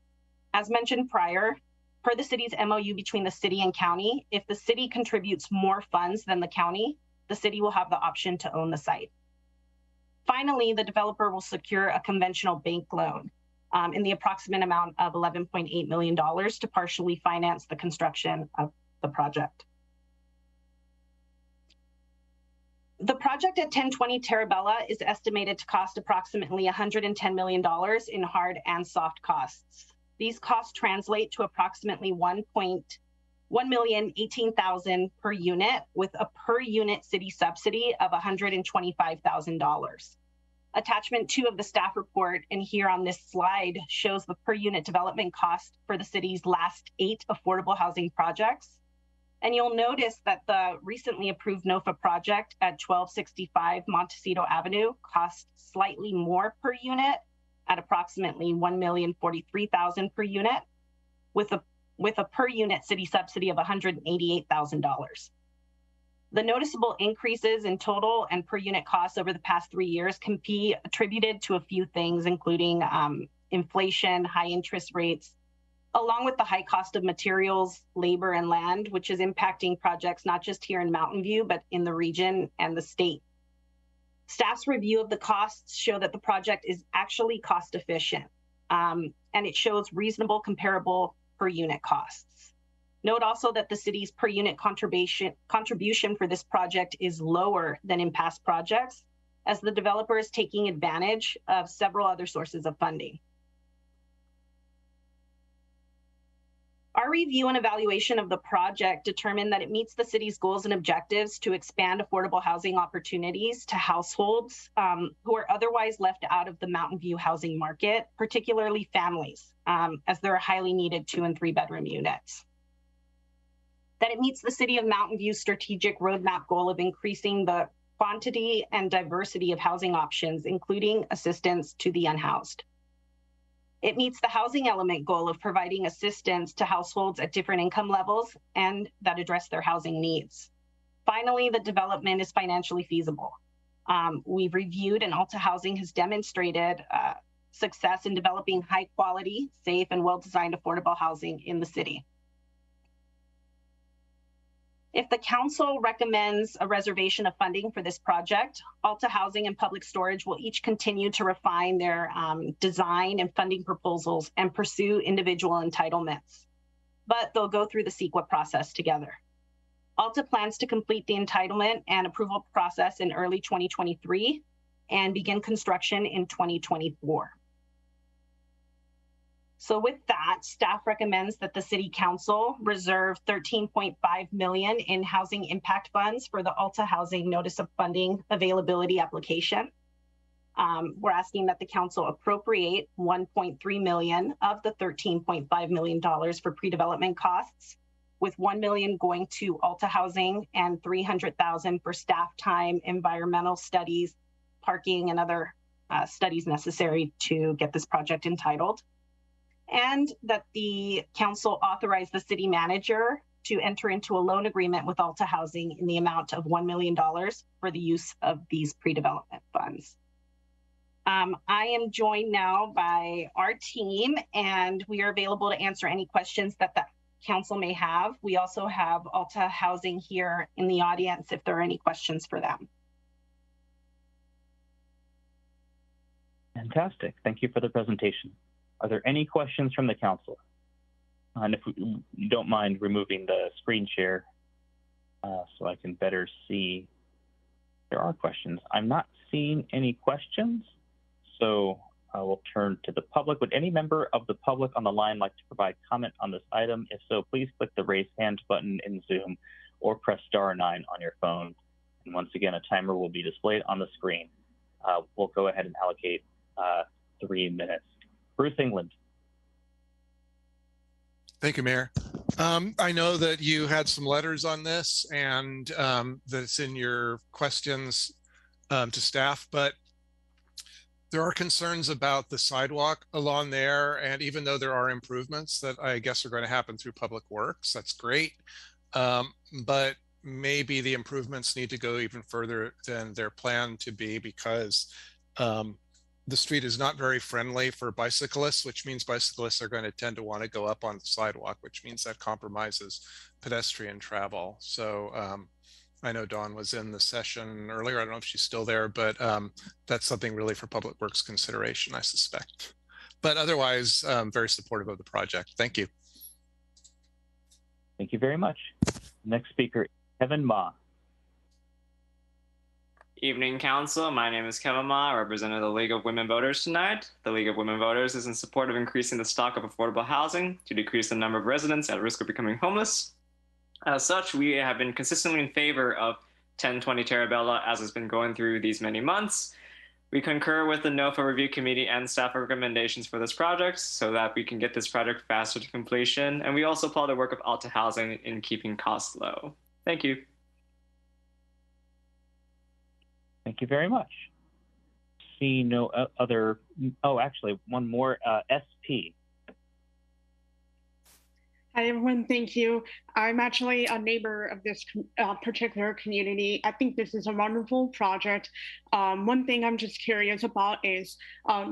As mentioned prior, per the city's MOU between the city and county, if the city contributes more funds than the county, the city will have the option to own the site. Finally, the developer will secure a conventional bank loan in the approximate amount of $11.8 million to partially finance the construction of the project. The project at 1020 Terabella is estimated to cost approximately $110 million in hard and soft costs. These costs translate to approximately $1,018,000 per unit, with a per unit city subsidy of $125,000. Attachment 2 of the staff report, and here on this slide, shows the per unit development cost for the city's last 8 affordable housing projects. And you'll notice that the recently approved NOFA project at 1265 Montecito Avenue costs slightly more per unit at approximately $1,043,000 per unit, with a per unit city subsidy of $188,000. The noticeable increases in total and per unit costs over the past 3 years can be attributed to a few things, including inflation, high interest rates, along with the high cost of materials, labor, and land, which is impacting projects not just here in Mountain View, but in the region and the state. Staff's review of the costs show that the project is actually cost efficient, and it shows reasonable comparable per unit costs. Note also that the city's per unit contribution for this project is lower than in past projects, as the developer is taking advantage of several other sources of funding. Our review and evaluation of the project determined that it meets the city's goals and objectives to expand affordable housing opportunities to households who are otherwise left out of the Mountain View housing market, particularly families, as there are highly needed 2- and 3-bedroom units. That it meets the City of Mountain View's strategic roadmap goal of increasing the quantity and diversity of housing options, including assistance to the unhoused. It meets the housing element goal of providing assistance to households at different income levels and that address their housing needs. Finally, the development is financially feasible. We've reviewed, and Alta Housing has demonstrated success in developing high quality, safe, and well-designed affordable housing in the city. If the council recommends a reservation of funding for this project, Alta Housing and Public Storage will each continue to refine their design and funding proposals and pursue individual entitlements, but they'll go through the CEQA process together. Alta plans to complete the entitlement and approval process in early 2023 and begin construction in 2024. So with that, staff recommends that the City Council reserve $13.5 million in housing impact funds for the Alta Housing Notice of Funding Availability application. We're asking that the Council appropriate $1.3 million of the $13.5 million for pre-development costs, with $1 million going to Alta Housing and $300,000 for staff time, environmental studies, parking, and other studies necessary to get this project entitled. And that the council authorize the city manager to enter into a loan agreement with Alta Housing in the amount of $1 million for the use of these pre-development funds. I am joined now by our team, and we are available to answer any questions that the council may have. We also have Alta Housing here in the audience if there are any questions for them. Fantastic. Thank you for the presentation. Are there any questions from the council? And if you don't mind removing the screen share so I can better see if there are questions. I'm not seeing any questions, so We'll turn to the public. Would any member of the public on the line like to provide comment on this item? If so, please click the raise hand button in Zoom or press *9 on your phone. And once again, a timer will be displayed on the screen. We'll go ahead and allocate 3 minutes. Bruce England. Thank you, Mayor. I know that you had some letters on this and that's in your questions to staff, but there are concerns about the sidewalk along there. And even though there are improvements that I guess are going to happen through Public Works, that's great. But maybe the improvements need to go even further than they're planned to be, because the street is not very friendly for bicyclists, which means bicyclists are going to tend to want to go up on the sidewalk, which means that compromises pedestrian travel. So I know Dawn was in the session earlier. I don't know if she's still there, but that's something really for Public Works consideration, I suspect. But otherwise, very supportive of the project. Thank you. Thank you very much. Next speaker, Kevin Ma. Evening, Council. My name is Kevin Ma. I represent the League of Women Voters tonight. The League of Women Voters is in support of increasing the stock of affordable housing to decrease the number of residents at risk of becoming homeless. As such, we have been consistently in favor of 1020 Terabella as it's been going through these many months. We concur with the NOFA Review Committee and staff recommendations for this project so that we can get this project faster to completion. And we also applaud the work of Alta Housing in keeping costs low. Thank you. Thank you very much. See no other, oh, actually one more, SP. Hi, everyone. Thank you. I'm actually a neighbor of this particular community. I think this is a wonderful project. One thing I'm just curious about is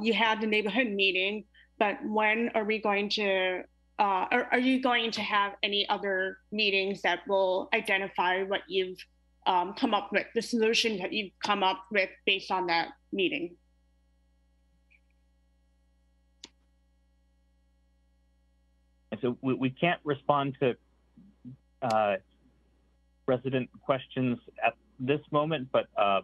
you had the neighborhood meeting, but when are we going to, are you going to have any other meetings that will identify what you've come up with, the solution that you've come up with based on that meeting? And so we can't respond to resident questions at this moment, but a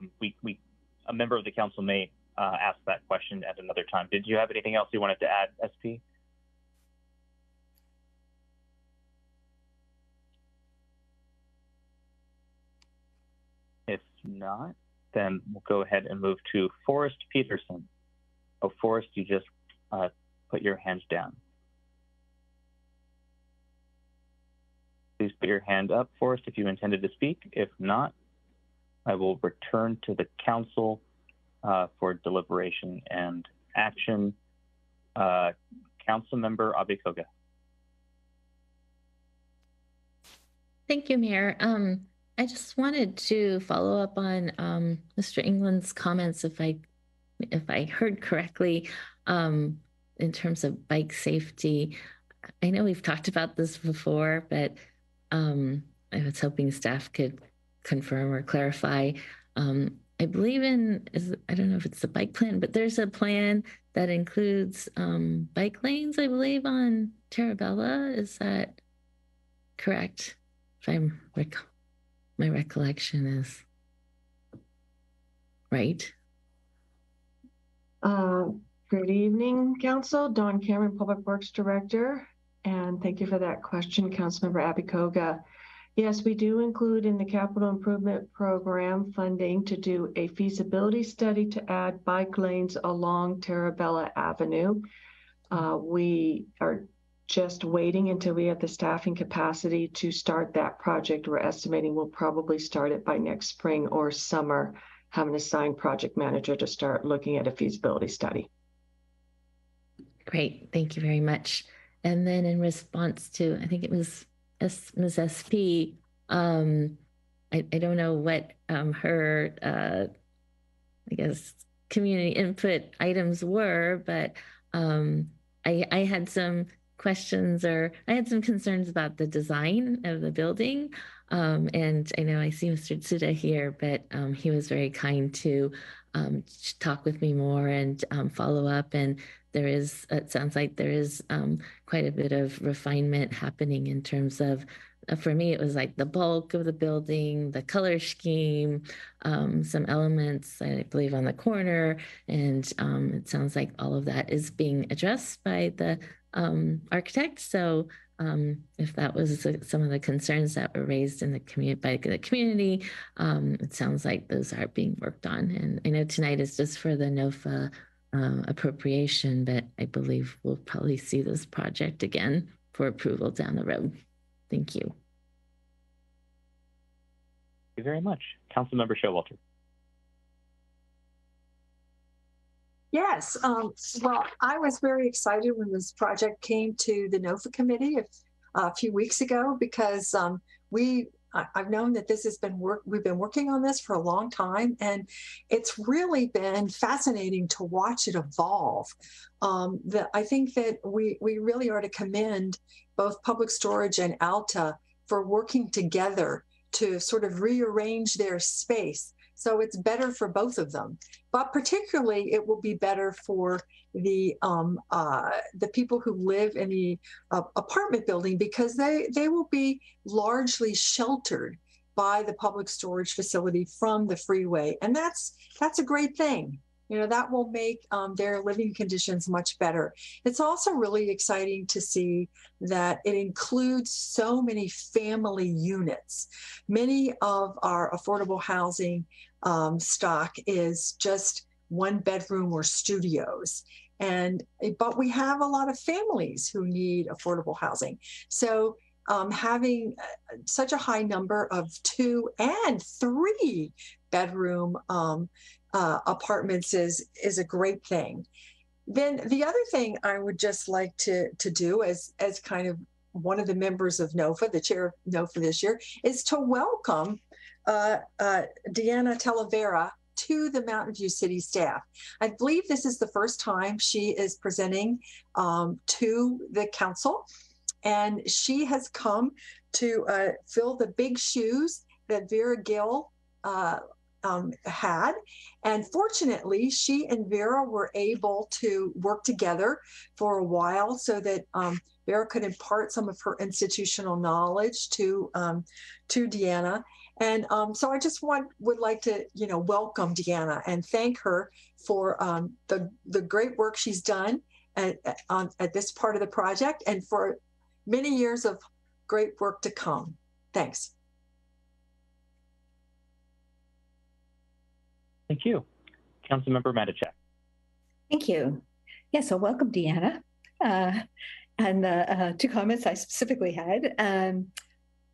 member of the council may ask that question at another time. Did you have anything else you wanted to add, SP? If not, then we'll go ahead and move to Forrest Peterson. Oh, Forrest, you just put your hands down. Please put your hand up, Forrest, if you intended to speak. If not, I will return to the council for deliberation and action. Councilmember Abikoga. Thank you, Mayor. I just wanted to follow up on Mr. England's comments, if I heard correctly, in terms of bike safety. I know we've talked about this before, but I was hoping staff could confirm or clarify. I believe I don't know if it's the bike plan, but there's a plan that includes bike lanes, I believe, on Terabella. Is that correct? If my recollection is right. Good evening, Council. Dawn Cameron, Public Works Director. And thank you for that question, Councilmember Abikoga. Yes, we do include in the Capital Improvement Program funding to do a feasibility study to add bike lanes along Terabella Avenue. We are just waiting until we have the staffing capacity to start that project. We're estimating we'll probably start it by next spring or summer, have an assigned project manager to start looking at a feasibility study. Great, thank you very much. And then in response to, I think it was Ms. SP, I don't know what her, I guess, community input items were, but I had some questions, or I had some concerns about the design of the building. And I know I see Mr. Tsuda here, but he was very kind to talk with me more and follow up. And it sounds like there is quite a bit of refinement happening in terms of, for me, it was like the bulk of the building, the color scheme, some elements, I believe, on the corner. And it sounds like all of that is being addressed by the architect. So if that was some of the concerns that were raised in the by the community, it sounds like those are being worked on. And I know tonight is just for the NOFA appropriation, but I believe we'll probably see this project again for approval down the road. Thank you. Thank you very much. Councilmember Showalter. Yes, well, I was very excited when this project came to the NOFA committee a few weeks ago, because I've known that this has been we've been working on this for a long time, and it's really been fascinating to watch it evolve. I think that we really are to commend both Public Storage and Alta for working together to sort of rearrange their space. So it's better for both of them, but particularly it will be better for the people who live in the apartment building, because they will be largely sheltered by the public storage facility from the freeway, and that's a great thing. You know, that will make their living conditions much better. It's also really exciting to see that it includes so many family units. Many of our affordable housing stock is just one bedroom or studios. But we have a lot of families who need affordable housing. So having such a high number of 2 and 3 bedroom apartments is a great thing. Then the other thing I would just like to do as kind of one of the members of NOFA, the chair of NOFA this year, is to welcome Deanna Talavera to the Mountain View City staff. I believe this is the first time she is presenting to the council, and she has come to fill the big shoes that Vera Gill had. And fortunately, she and Vera were able to work together for a while so that Vera could impart some of her institutional knowledge to Deanna. And so I just would like to, welcome Deanna and thank her for the great work she's done at this part of the project, and for many years of great work to come. Thanks. Thank you. Councilmember Matichak. Thank you. Yeah, so welcome, Deanna. And the 2 comments I specifically had.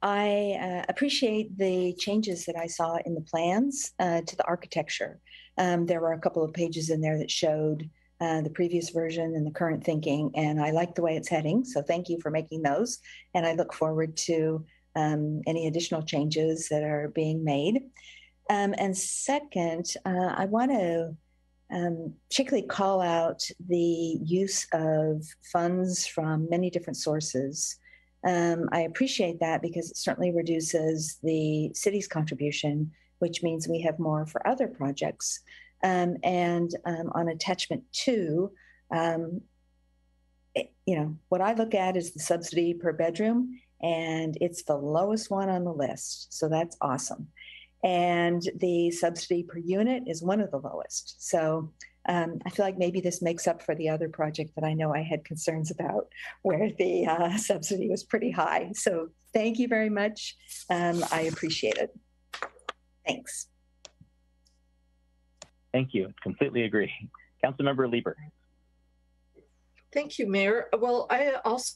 I appreciate the changes that I saw in the plans to the architecture. There were a couple of pages in there that showed the previous version and the current thinking, and I like the way it's heading. So thank you for making those. And I look forward to any additional changes that are being made. And second, I want to particularly call out the use of funds from many different sources. I appreciate that because it certainly reduces the city's contribution, which means we have more for other projects. And on attachment 2, what I look at is the subsidy per bedroom, and it's the lowest one on the list. So that's awesome. And the subsidy per unit is one of the lowest. So I feel like maybe this makes up for the other project that I know I had concerns about, where the subsidy was pretty high. So thank you very much. I appreciate it. Thanks. Thank you. Completely agree. Councilmember Lieber. Thank you, Mayor. Well, I also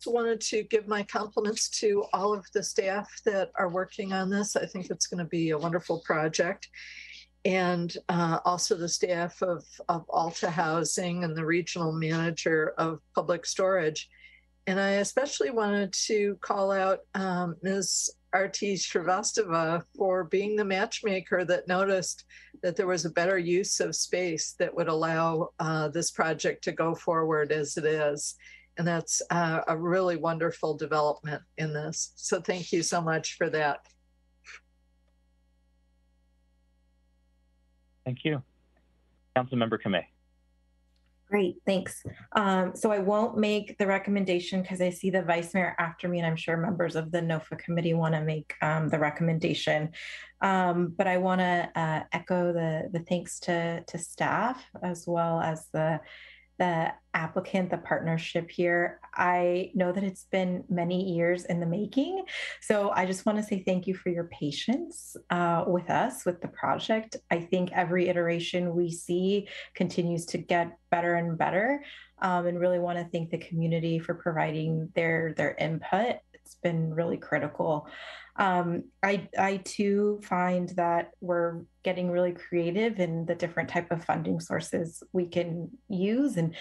wanted to give my compliments to all of the staff that are working on this. I think it's going to be a wonderful project. And also the staff of Alta Housing and the regional manager of Public Storage. And I especially wanted to call out Ms. Arti Shrivastava for being the matchmaker that noticed that there was a better use of space that would allow this project to go forward as it is. And that's a really wonderful development in this. So thank you so much for that. Thank you. Councilmember Kameh. Great, thanks. So I won't make the recommendation because I see the vice mayor after me, and I'm sure members of the NOFA committee want to make the recommendation. But I want to echo the thanks to staff as well as the applicant, the partnership here. I know that it's been many years in the making. So I just want to say thank you for your patience with us, with the project. I think every iteration we see continues to get better and better. And really want to thank the community for providing their input. It's been really critical. I too find that we're getting really creative in the different type of funding sources we can use, and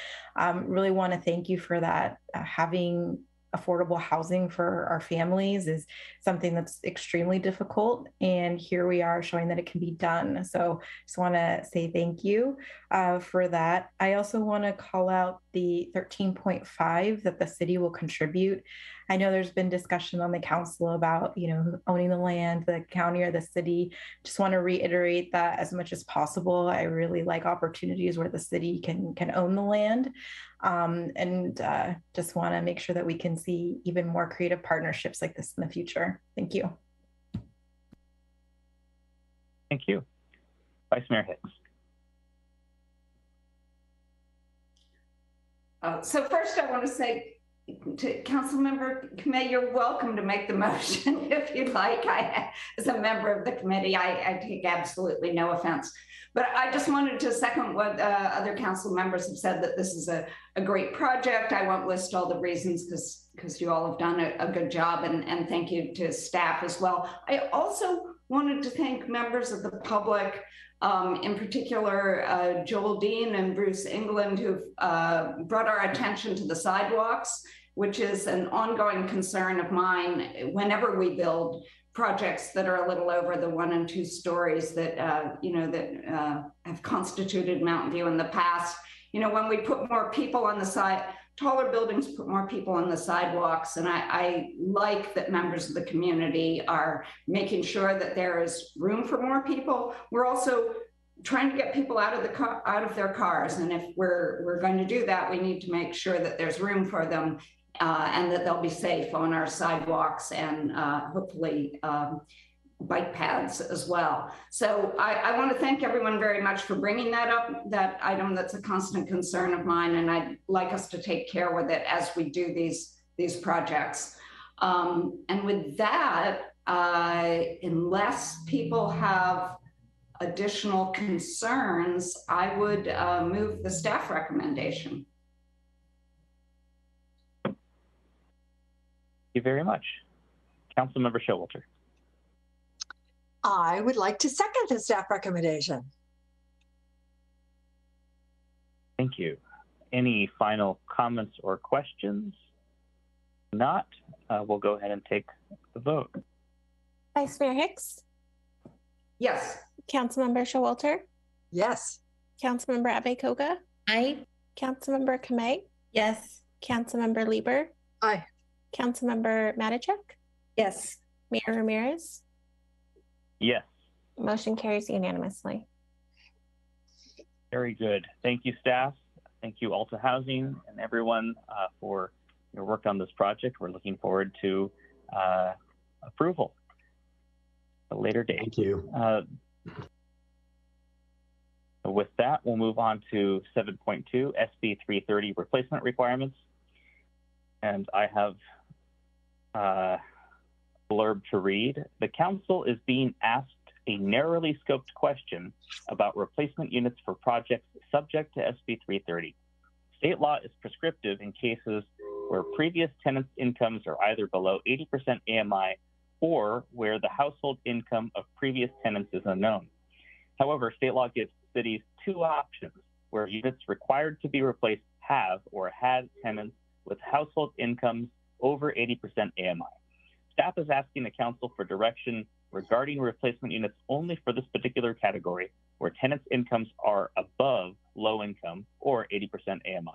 really want to thank you for that. Having affordable housing for our families is something that's extremely difficult, and here we are showing that it can be done. So just want to say thank you for that. I also want to call out the 13.5 that the city will contribute. I know there's been discussion on the council about, owning the land, the county or the city. Just want to reiterate that as much as possible. I really like opportunities where the city can own the land, and just want to make sure that we can see even more creative partnerships like this in the future. Thank you. Thank you. Vice Mayor Hicks. So first I want to say to Councilmember Kamei, you're welcome to make the motion if you'd like. As a member of the committee, I take absolutely no offense. But I just wanted to second what other council members have said, that this is a great project. I won't list all the reasons because you all have done a good job, and thank you to staff as well. I also wanted to thank members of the public, in particular, Joel Dean and Bruce England, who've brought our attention to the sidewalks, which is an ongoing concern of mine whenever we build projects that are a little over the 1 and 2 stories that, have constituted Mountain View in the past. When we put more people on the side, taller buildings put more people on the sidewalks. And I like that members of the community are making sure that there is room for more people. We're also trying to get people out of their cars. And if we're going to do that, we need to make sure that there's room for them, and that they'll be safe on our sidewalks and hopefully bike paths as well. So I want to thank everyone very much for bringing that up, that item that's a constant concern of mine, and I'd like us to take care with it as we do these projects. And with that, unless people have additional concerns, I would move the staff recommendation. Thank you very much. Councilmember Showalter. I would like to second the staff recommendation. Thank you. Any final comments or questions? Not, we'll go ahead and take the vote. Vice Mayor Hicks? Yes. Councilmember Showalter? Yes. Councilmember Abe-Koga? Aye. Councilmember Kamei? Yes. Councilmember Lieber? Aye. Councilmember Matichuk? Yes. Mayor Ramirez? Yes. Motion carries unanimously. Very good. Thank you, staff. Thank you, Alta Housing, and everyone for your work on this project. We're looking forward to approval at a later date. Thank you. With that, we'll move on to 7.2, SB 330 replacement requirements. And I have a blurb to read. The council is being asked a narrowly scoped question about replacement units for projects subject to SB 330. State law is prescriptive in cases where previous tenants' incomes are either below 80% AMI or where the household income of previous tenants is unknown. However, state law gives cities two options where units required to be replaced have or had tenants with household incomes over 80% AMI. Staff is asking the council for direction regarding replacement units only for this particular category where tenants' incomes are above low income or 80% AMI.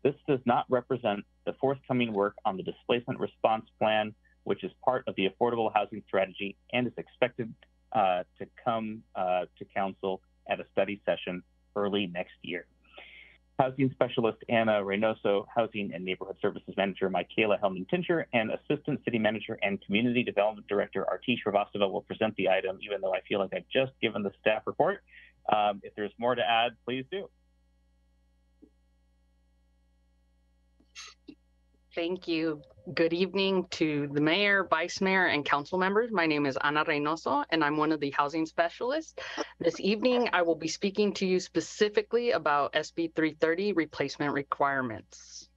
This does not represent the forthcoming work on the displacement response plan, which is part of the affordable housing strategy and is expected to come to council at a study session early next year. Housing Specialist Anna Reynoso, Housing and Neighborhood Services Manager Michaela Hellman-Tincher, and Assistant City Manager and Community Development Director Artish Shrivastava will present the item, even though I feel like I've just given the staff report. If there's more to add, please do. Thank you. Good evening to the mayor, vice mayor, and council members. My name is Ana Reynoso, and I'm one of the housing specialists. This evening, I will be speaking to you specifically about SB 330 replacement requirements.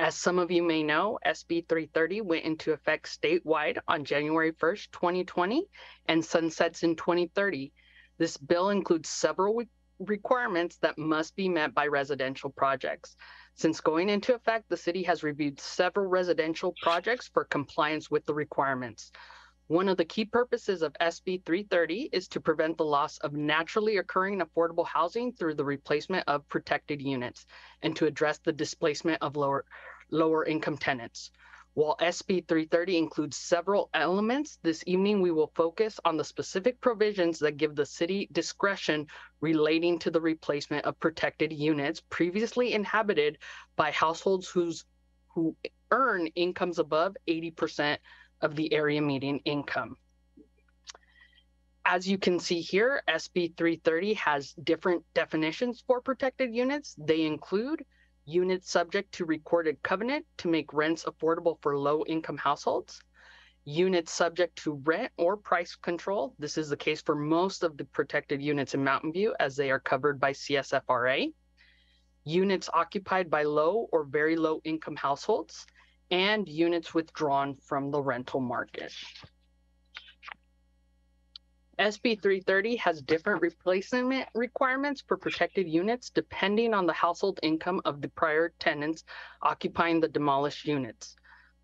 As some of you may know, SB 330 went into effect statewide on January 1st, 2020, and sunsets in 2030. This bill includes several requirements that must be met by residential projects. Since going into effect, the city has reviewed several residential projects for compliance with the requirements. One of the key purposes of SB 330 is to prevent the loss of naturally occurring affordable housing through the replacement of protected units and to address the displacement of lower income tenants. While SB 330 includes several elements, this evening we will focus on the specific provisions that give the city discretion relating to the replacement of protected units previously inhabited by households who earn incomes above 80% of the area median income. As you can see here, SB 330 has different definitions for protected units. They include units subject to recorded covenant to make rents affordable for low-income households, units subject to rent or price control. This is the case for most of the protected units in Mountain View as they are covered by CSFRA, units occupied by low or very low-income households, and units withdrawn from the rental market. SB 330 has different replacement requirements for protected units depending on the household income of the prior tenants occupying the demolished units.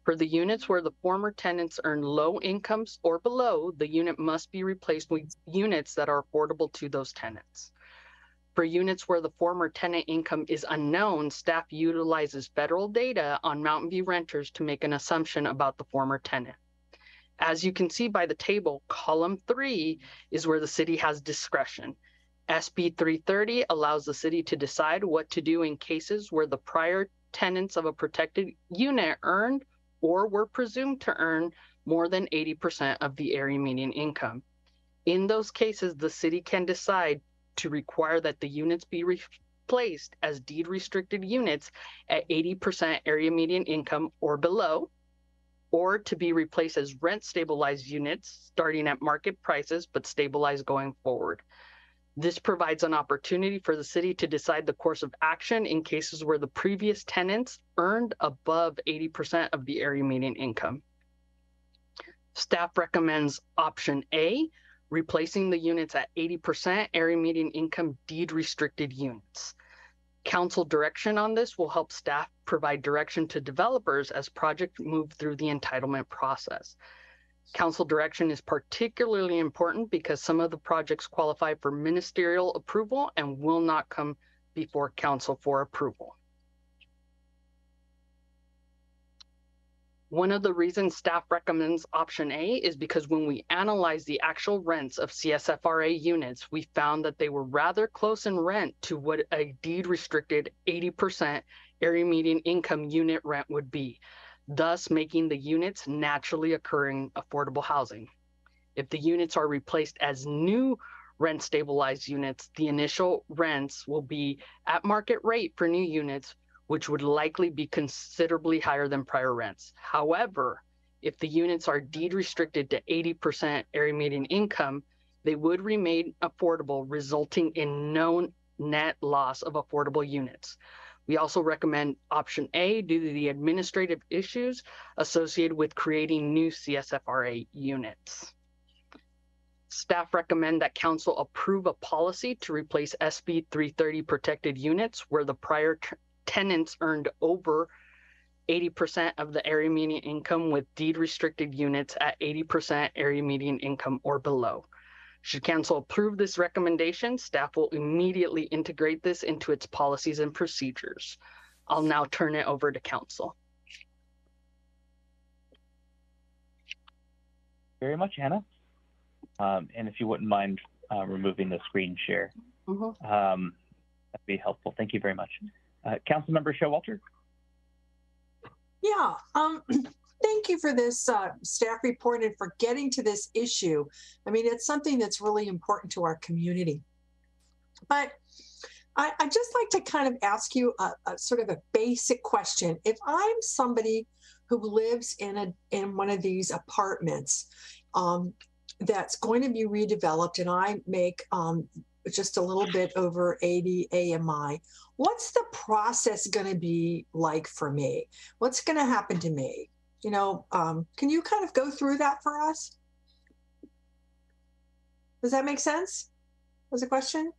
For the units where the former tenants earn low incomes or below, the unit must be replaced with units that are affordable to those tenants. For units where the former tenant income is unknown, staff utilizes federal data on Mountain View renters to make an assumption about the former tenant. As you can see by the table, column 3 is where the city has discretion. SB 330 allows the city to decide what to do in cases where the prior tenants of a protected unit earned or were presumed to earn more than 80% of the area median income. In those cases, the city can decide to require that the units be replaced as deed restricted units at 80% area median income or below, or to be replaced as rent stabilized units starting at market prices but stabilized going forward. This provides an opportunity for the city to decide the course of action in cases where the previous tenants earned above 80% of the area median income. Staff recommends option A, replacing the units at 80% area median income deed restricted units. Council direction on this will help staff provide direction to developers as projects move through the entitlement process. Council direction is particularly important because some of the projects qualify for ministerial approval and will not come before council for approval. One of the reasons staff recommends option A is because when we analyze the actual rents of CSFRA units, we found that they were rather close in rent to what a deed restricted 80% area median income unit rent would be, thus making the units naturally occurring affordable housing. If the units are replaced as new rent stabilized units, the initial rents will be at market rate for new units, which would likely be considerably higher than prior rents. However, if the units are deed restricted to 80% area median income, they would remain affordable, resulting in no net loss of affordable units. We also recommend option A due to the administrative issues associated with creating new CSFRA units. Staff recommend that council approve a policy to replace SB 330 protected units where the prior tenants earned over 80% of the area median income with deed restricted units at 80% area median income or below. Should council approve this recommendation, staff will immediately integrate this into its policies and procedures. I'll now turn it over to council. Very much, Hannah. And if you wouldn't mind removing the screen share. That'd be helpful. Thank you very much. Councilmember Showalter. Yeah, thank you for this staff report and for getting to this issue. I mean, it's something that's really important to our community. But I'd just like to kind of ask you a sort of a basic question. If I'm somebody who lives in one of these apartments that's going to be redeveloped, and I make just a little bit over 80 AMI, what's the process going to be like for me? What's going to happen to me? You know, can you kind of go through that for us? Does that make sense? Was a question?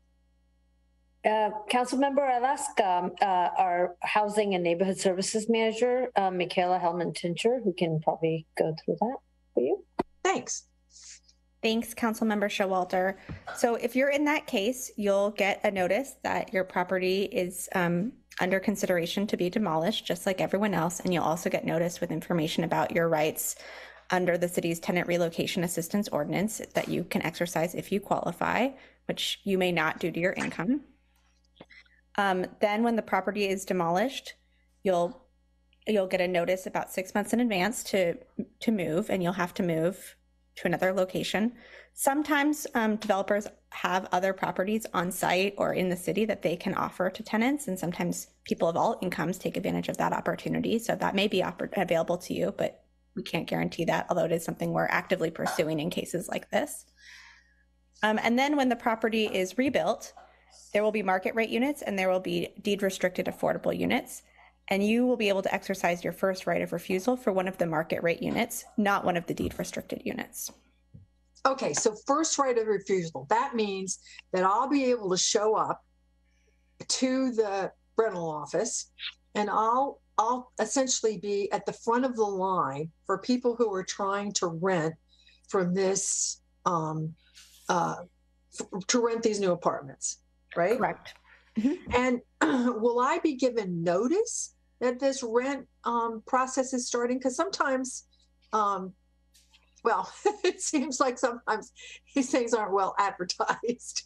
Councilmember, I'll ask our Housing and Neighborhood Services Manager, Michaela Hellman-Tincher, who can probably go through that for you. Thanks. Thanks, Councilmember Showalter. So if you're in that case, you'll get a notice that your property is under consideration to be demolished, just like everyone else. And you'll also get notice with information about your rights under the city's tenant relocation assistance ordinance that you can exercise if you qualify, which you may not due to your income. Then when the property is demolished, you'll get a notice about 6 months in advance to move, and you'll have to move to another location. Sometimes developers have other properties on site or in the city that they can offer to tenants, and sometimes people of all incomes take advantage of that opportunity. So that may be available to you, but we can't guarantee that, although it is something we're actively pursuing in cases like this. And then when the property is rebuilt, there will be market rate units and there will be deed restricted affordable units. And you will be able to exercise your first right of refusal for one of the market rate units, not one of the deed restricted units. Okay, so first right of refusal, that means that I'll be able to show up to the rental office and I'll essentially be at the front of the line for people who are trying to rent from this, to rent these new apartments, right? Correct. And will I be given notice that this rent process is starting? Because sometimes, well, it seems like sometimes these things aren't well advertised.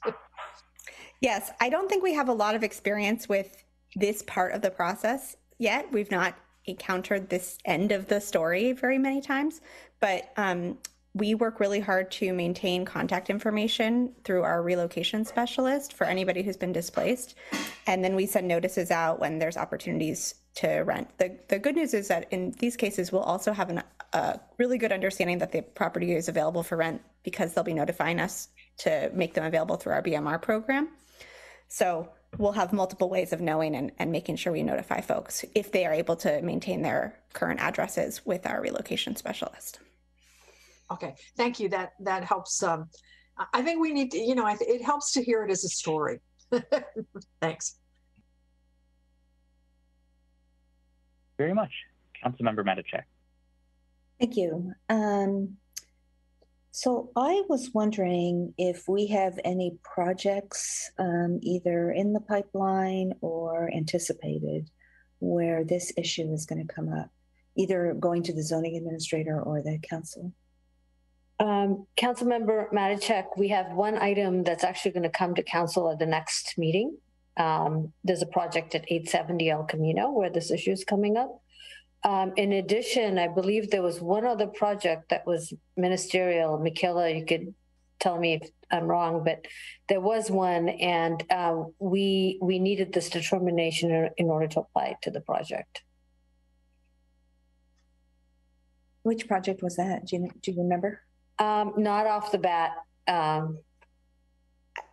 Yes, I don't think we have a lot of experience with this part of the process yet. We've not encountered this end of the story very many times, but we work really hard to maintain contact information through our relocation specialist for anybody who's been displaced. And then we send notices out when there's opportunities to rent. The good news is that in these cases, we'll also have a really good understanding that the property is available for rent because they'll be notifying us to make them available through our BMR program. So we'll have multiple ways of knowing and making sure we notify folks if they are able to maintain their current addresses with our relocation specialist. Okay, thank you. That helps. I think we need to, you know, it helps to hear it as a story. Thanks. Very much. Councilmember Matichak. Thank you. So I was wondering if we have any projects either in the pipeline or anticipated where this issue is going to come up, either going to the zoning administrator or the council. Councilmember Matichak, we have one item that's actually going to come to council at the next meeting. There's a project at 870 El Camino where this issue is coming up. In addition, I believe there was one other project that was ministerial. Michaela, you could tell me if I'm wrong, but there was one, and we needed this determination in order to apply to the project. Which project was that? Do you remember? Not off the bat.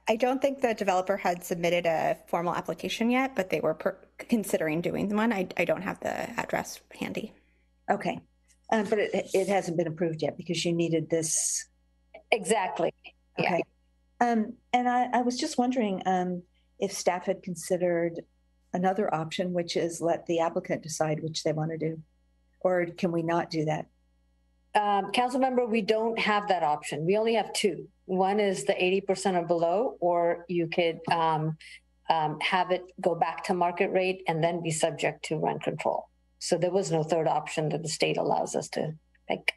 I don't think the developer had submitted a formal application yet, but they were considering doing one. I don't have the address handy. Okay. But it hasn't been approved yet because you needed this. Exactly. Okay. Yeah. And I was just wondering if staff had considered another option, which is let the applicant decide which they want to do, or can we not do that? Council member, we don't have that option. We only have two. One is the 80% or below, or you could have it go back to market rate and then be subject to rent control. So there was no third option that the state allows us to pick.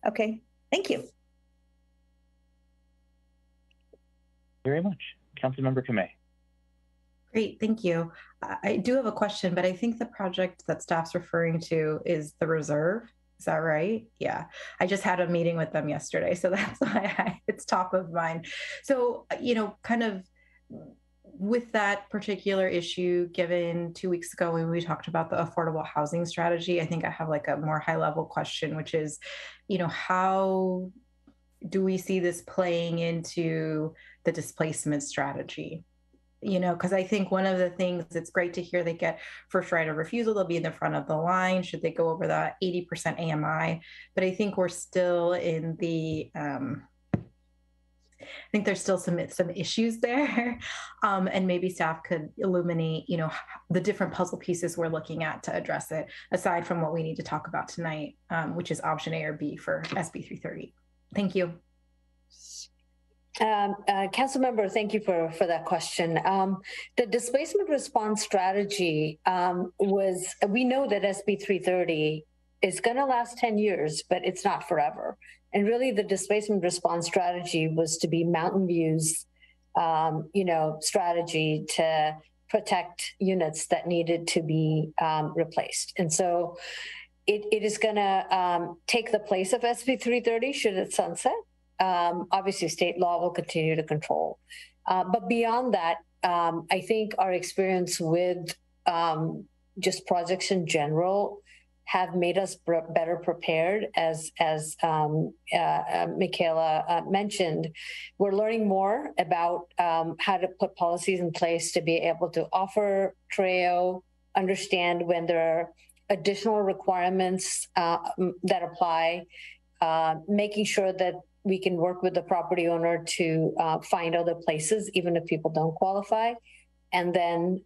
Okay, thank you. Very much. Councilmember Kamei. Great, thank you. I do have a question, but I think the project that staff's referring to is the reserve. Is that right? Yeah, I just had a meeting with them yesterday, so that's why it's top of mind. So, kind of with that particular issue, given 2 weeks ago when we talked about the affordable housing strategy, I think I have like a more high level question, which is, how do we see this playing into the displacement strategy? Because I think one of the things, it's great to hear they get first right of refusal, they'll be in the front of the line should they go over the 80% AMI. But I think we're still in the, I think there's still some issues there. And maybe staff could illuminate, the different puzzle pieces we're looking at to address it, aside from what we need to talk about tonight, which is option A or B for SB 330. Thank you. Council member, thank you for that question. The displacement response strategy we know that SB 330 is going to last 10 years, but it's not forever. And really the displacement response strategy was to be Mountain View's, strategy to protect units that needed to be replaced. And so it is going to take the place of SB 330 should it sunset. Obviously, state law will continue to control. But beyond that, I think our experience with just projects in general have made us better prepared. As Michaela mentioned, we're learning more about how to put policies in place to be able to offer TREO, understand when there are additional requirements that apply, making sure that we can work with the property owner to find other places, even if people don't qualify. And then,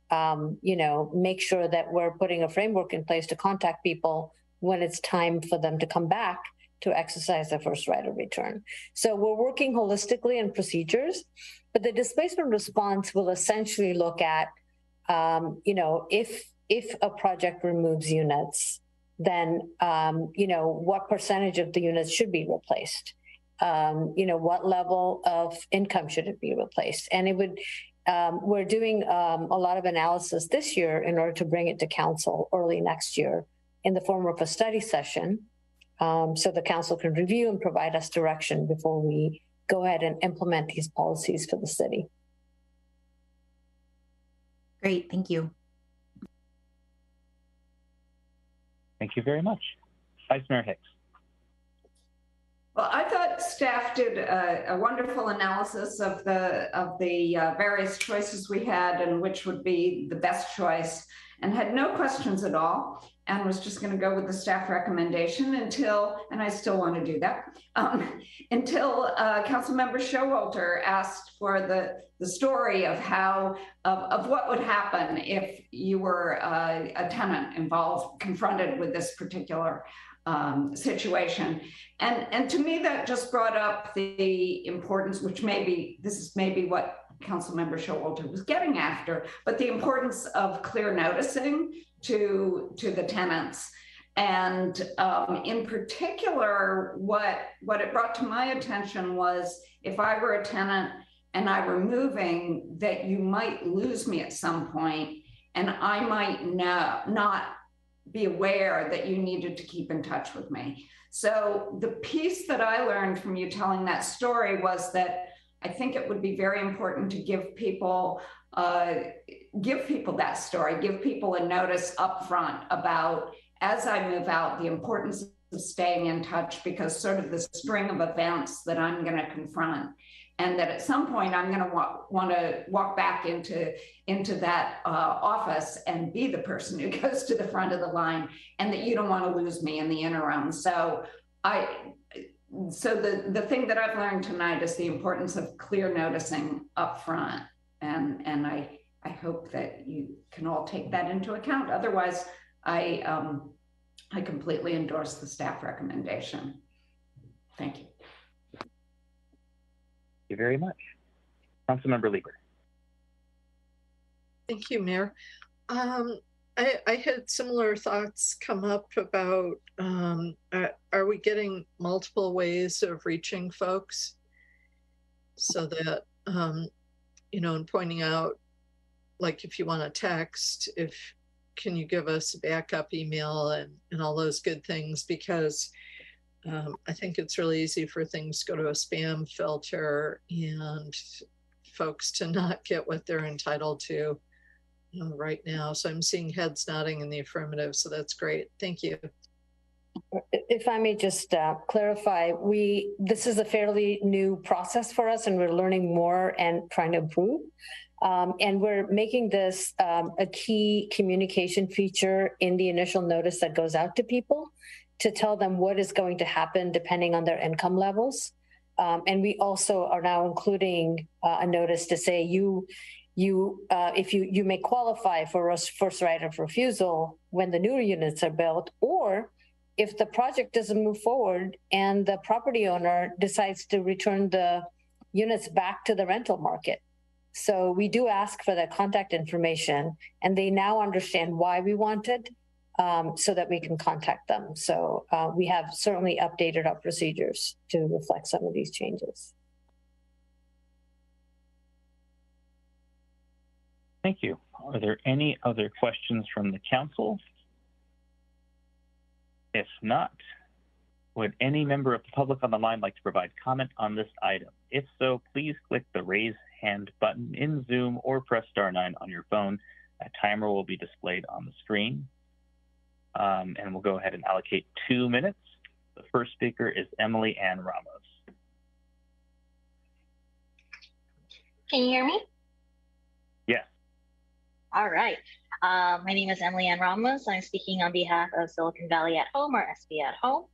make sure that we're putting a framework in place to contact people when it's time for them to come back to exercise their first right of return. So we're working holistically in procedures, but the displacement response will essentially look at, if a project removes units, then, what percentage of the units should be replaced? What level of income should it be replaced? And it would, we're doing a lot of analysis this year in order to bring it to council early next year in the form of a study session, so the council can review and provide us direction before we go ahead and implement these policies for the city. Great, thank you. Thank you very much. Vice Mayor Hicks. Well, I thought staff did a wonderful analysis of the various choices we had and which would be the best choice, and had no questions at all, and was just going to go with the staff recommendation until, and I still want to do that, until Councilmember Showalter asked for the story of how, of what would happen if you were a tenant confronted with this particular situation. And to me, that just brought up the importance, which this is maybe what Councilmember Showalter was getting after, but the importance of clear noticing to the tenants. And in particular, what it brought to my attention was, if I were a tenant and I were moving, that you might lose me at some point, and I might not be aware that you needed to keep in touch with me. So the piece that I learned from you telling that story was that I think it would be very important to give people that story, give people a notice up front about, as I move out, the importance of staying in touch, because sort of the string of events that I'm going to confront, and that at some point I'm going to want to walk back into that office and be the person who goes to the front of the line, and that you don't want to lose me in the interim. So the thing that I've learned tonight is the importance of clear noticing up front, and I hope that you can all take that into account. Otherwise, I completely endorse the staff recommendation. Thank you. Thank you very much. Councilmember Lieber. Thank you, Mayor. I had similar thoughts come up about, are we getting multiple ways of reaching folks, so that, and pointing out like if you want to text, can you give us a backup email and all those good things, because I think it's really easy for things to go to a spam filter and folks to not get what they're entitled to right now. So I'm seeing heads nodding in the affirmative, so that's great. Thank you. If I may just clarify, this is a fairly new process for us, and we're learning more and trying to improve. And we're making this a key communication feature in the initial notice that goes out to people to tell them what is going to happen depending on their income levels. And we also are now including a notice to say if you may qualify for first right of refusal when the new units are built, or if the project doesn't move forward and the property owner decides to return the units back to the rental market. So we do ask for the contact information, and they now understand why we want it, so that we can contact them. So we have certainly updated our procedures to reflect some of these changes. Thank you. Are there any other questions from the council? If not, would any member of the public on the line like to provide comment on this item? If so, please click the raise hand button in Zoom or press *9 on your phone. A timer will be displayed on the screen. And we'll go ahead and allocate 2 minutes. The first speaker is Emily Ann Ramos. Can you hear me? Yes. All right. My name is Emily Ann Ramos. I'm speaking on behalf of Silicon Valley at Home, or SB at Home.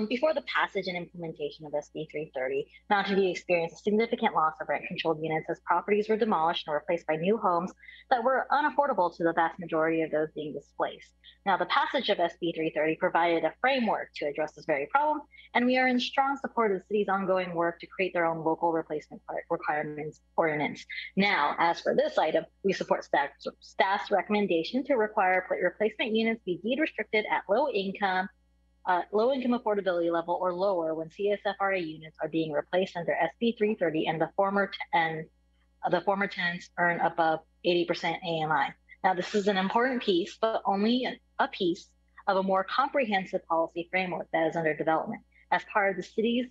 Before the passage and implementation of SB 330, Mountain View experienced a significant loss of rent-controlled units as properties were demolished and replaced by new homes that were unaffordable to the vast majority of those being displaced. Now, the passage of SB 330 provided a framework to address this very problem, and we are in strong support of the city's ongoing work to create their own local replacement requirements ordinance. Now, as for this item, we support staff's recommendation to require replacement units be deed restricted at low income affordability level or lower when CSFRA units are being replaced under SB 330 and the former tenants earn above 80% AMI. Now, this is an important piece, but only a piece of a more comprehensive policy framework that is under development. As part of the city's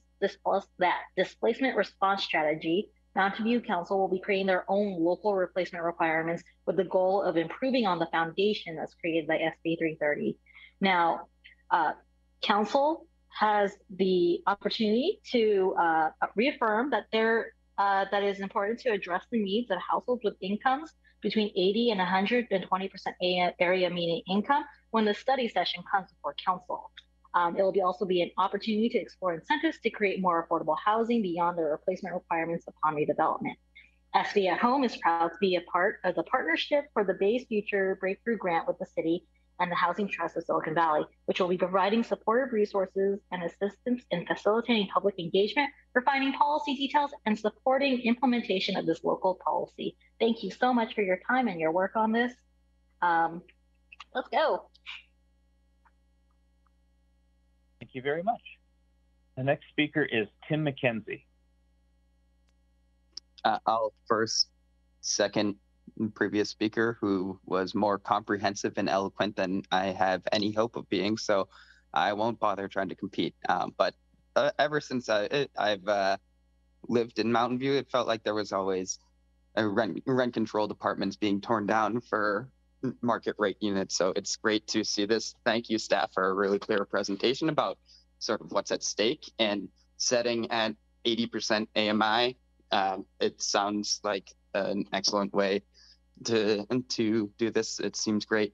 displacement response strategy, Mountain View Council will be creating their own local replacement requirements with the goal of improving on the foundation that's created by SB 330. Now, Council has the opportunity to reaffirm that that it is important to address the needs of households with incomes between 80 and 120% area median income when the study session comes before Council. It will also be an opportunity to explore incentives to create more affordable housing beyond the replacement requirements upon redevelopment. SB at Home is proud to be a part of the partnership for the Bay's Future Breakthrough Grant with the city and the Housing Trust of Silicon Valley, which will be providing supportive resources and assistance in facilitating public engagement, refining policy details, and supporting implementation of this local policy. Thank you so much for your time and your work on this. Let's go. Thank you very much. The next speaker is Tim McKenzie. I'll first second previous speaker, who was more comprehensive and eloquent than I have any hope of being, so I won't bother trying to compete. But ever since I've lived in Mountain View, it felt like there was always rent controlled apartments being torn down for market rate units. So it's great to see this. Thank you, staff, for a really clear presentation about sort of what's at stake, and setting at 80% AMI. It sounds like an excellent way to do this. It seems great.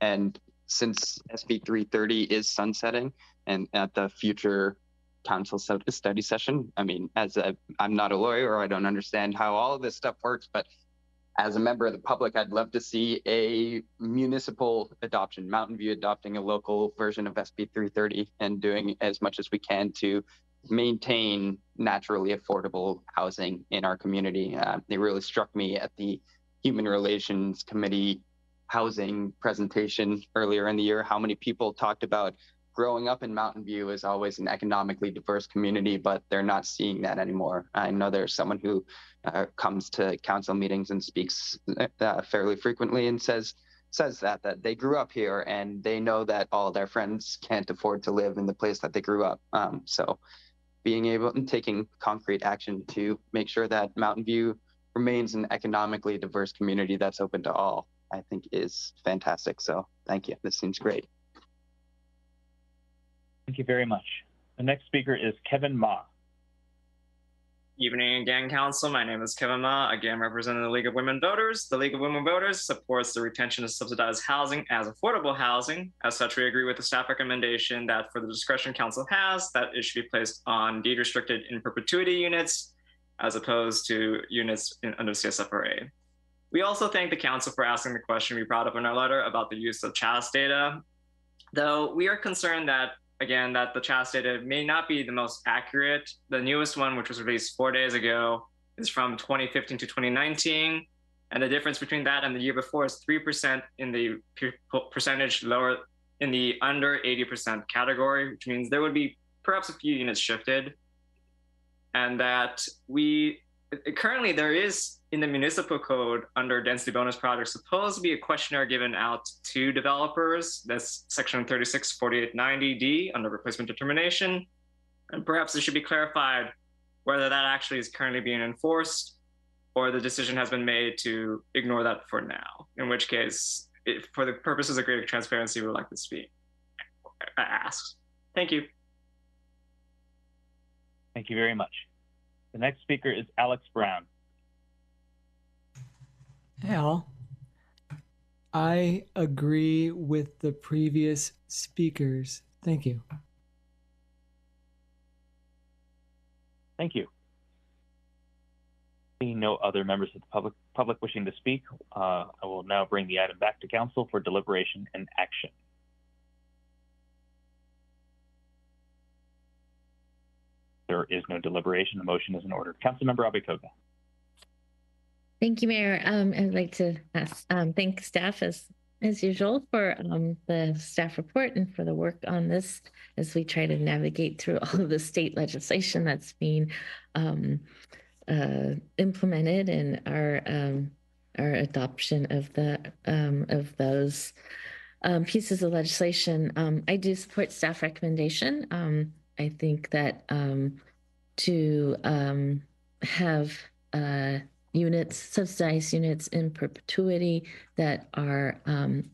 And since SB 330 is sunsetting, and at the future council study session, I mean, I'm not a lawyer, or I don't understand how all of this stuff works, but as a member of the public, I'd love to see a municipal adoption, Mountain View adopting a local version of SB 330 and doing as much as we can to maintain naturally affordable housing in our community. It really struck me at the Human Relations Committee housing presentation earlier in the year, how many people talked about growing up in Mountain View is always an economically diverse community, but they're not seeing that anymore. I know there's someone who comes to council meetings and speaks fairly frequently and says that they grew up here and they know that all their friends can't afford to live in the place that they grew up. So being able and taking concrete action to make sure that Mountain View remains an economically diverse community that's open to all, I think is fantastic. So thank you. This seems great. Thank you very much. The next speaker is Kevin Ma. Evening again, Council. My name is Kevin Ma, again representing the League of Women Voters. The League of Women Voters supports the retention of subsidized housing as affordable housing. As such, we agree with the staff recommendation that for the discretion Council has, that it should be placed on deed-restricted in perpetuity units as opposed to units under CSFRA. We also thank the Council for asking the question we brought up in our letter about the use of CHAS data, though we are concerned that again, that the CHAS data may not be the most accurate. The newest one, which was released 4 days ago, is from 2015 to 2019. And the difference between that and the year before is 3% in the percentage lower in the under 80% category, which means there would be perhaps a few units shifted. And that currently there is in the municipal code under density bonus projects supposed to be a questionnaire given out to developers. That's section 364890D under replacement determination. And perhaps it should be clarified whether that actually is currently being enforced or the decision has been made to ignore that for now, in which case, for the purposes of greater transparency, we would like this to be asked. Thank you. Thank you very much. The next speaker is Alex Brown. Al, I agree with the previous speakers. Thank you. Thank you. Seeing no other members of the public wishing to speak, I will now bring the item back to council for deliberation and action. There is no deliberation. The motion is in order. Councilmember Abikoga. Thank you, Mayor. I'd like to thank staff as usual for the staff report and for the work on this as we try to navigate through all of the state legislation that's being implemented and our adoption of those pieces of legislation. I do support staff recommendation. I think that to have subsidized units in perpetuity that are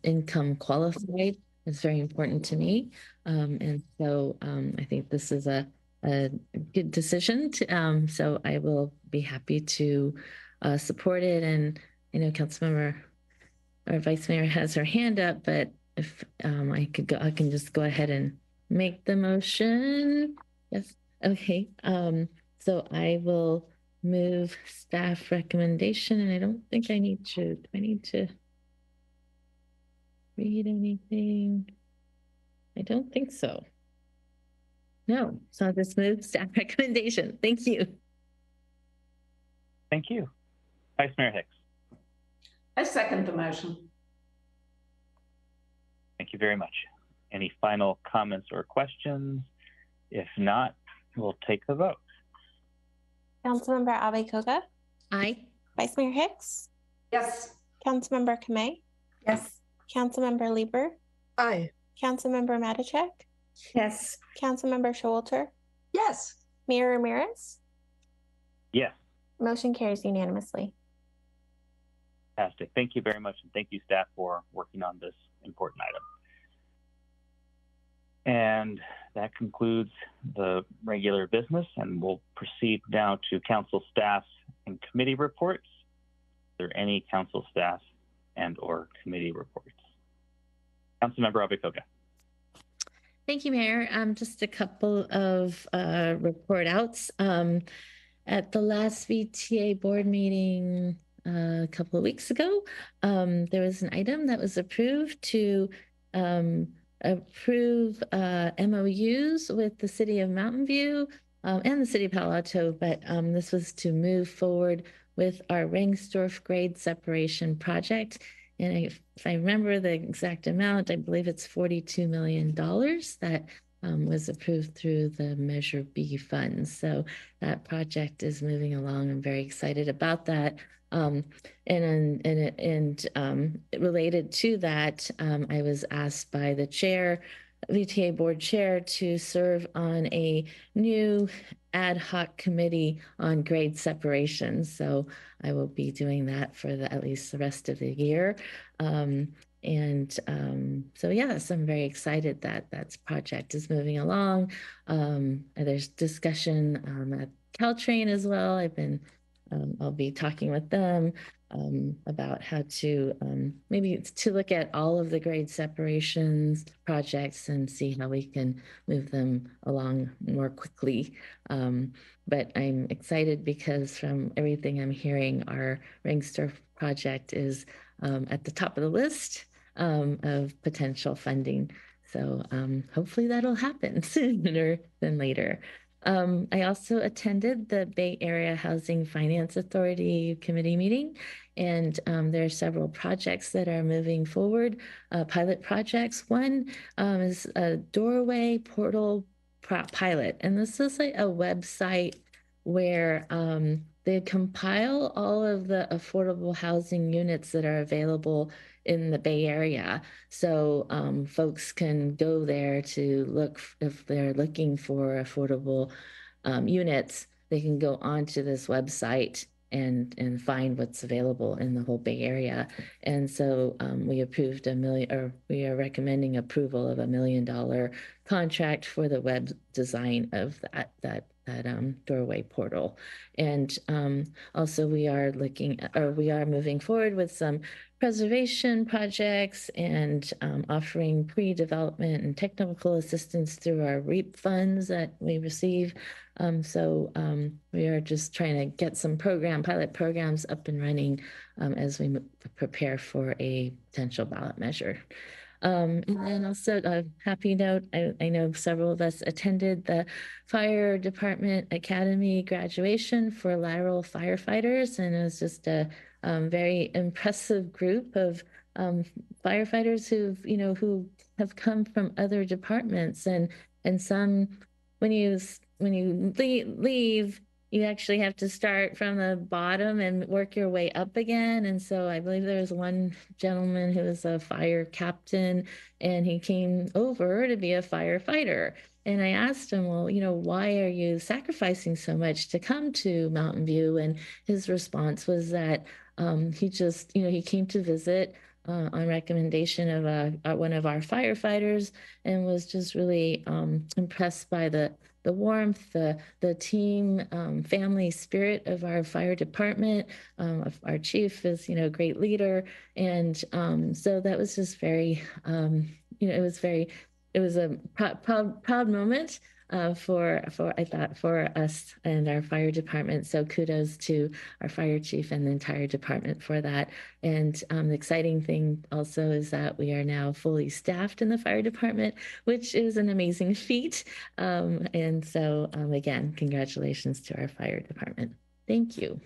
income qualified is very important to me. And so I think this is a good decision. So I will be happy to support it. And I know Councilmember or Vice Mayor has her hand up, but if I can just go ahead and make the motion. Yes. Okay. So I will move staff recommendation, and I don't think I need to. Do I need to read anything? I don't think so. No. So I'll just move staff recommendation. Thank you. Thank you. Vice Mayor Hicks. I second the motion. Thank you very much. Any final comments or questions? If not, we'll take the vote. Councilmember Abikoga? Aye. Vice Mayor Hicks? Yes. Councilmember Kamei? Yes. Councilmember Lieber? Aye. Councilmember Matichak? Yes. Councilmember Showalter? Yes. Mayor Ramirez? Yes. Motion carries unanimously. Fantastic. Thank you very much, and thank you, staff, for working on this important item. And that concludes the regular business, and we'll proceed now to council staff and committee reports. Are there any council staff and or committee reports? Councilmember Abikoga. Thank you, Mayor. Just a couple of report outs. At the last VTA board meeting a couple of weeks ago, there was an item that was approved to approve MOUs with the city of Mountain View and the city of Palo Alto, but this was to move forward with our Rangsdorf grade separation project. And if I remember the exact amount, I believe it's $42 million that was approved through the Measure B funds. So that project is moving along. I'm very excited about that. Related to that, I was asked by the chair, VTA board chair, to serve on a new ad hoc committee on grade separation. So I will be doing that for at least the rest of the year. So yes, I'm very excited that that project is moving along. There's discussion at Caltrain as well. I'll be talking with them about how to maybe to look at all of the grade separations projects and see how we can move them along more quickly. But I'm excited because from everything I'm hearing, our Ringster project is at the top of the list of potential funding. So hopefully that'll happen sooner than later. I also attended the Bay Area Housing Finance Authority committee meeting, and there are several projects that are moving forward, pilot projects. One is a doorway portal pilot, and this is like a website where they compile all of the affordable housing units that are available in the Bay Area. So folks can go there to look, if they're looking for affordable units, they can go onto this website and find what's available in the whole Bay Area. And so we approved we are recommending approval of $1 million contract for the web design of that doorway portal. And also we are moving forward with some preservation projects and offering pre-development and technical assistance through our REAP funds that we receive. We are just trying to get some pilot programs up and running as we prepare for a potential ballot measure. And then also a happy note, I know several of us attended the Fire Department Academy graduation for lateral firefighters, and it was just a very impressive group of firefighters who have come from other departments, and some when you leave, you actually have to start from the bottom and work your way up again. And so I believe there was one gentleman who was a fire captain, and he came over to be a firefighter. And I asked him, well, why are you sacrificing so much to come to Mountain View? And his response was that he came to visit on recommendation of one of our firefighters, and was just really impressed by the warmth, the team, family spirit of our fire department. Our chief is, a great leader. And so that was just very, it was a proud moment for us and our fire department. So kudos to our fire chief and the entire department for that. And the exciting thing also is that we are now fully staffed in the fire department, which is an amazing feat. And so again, congratulations to our fire department. Thank you.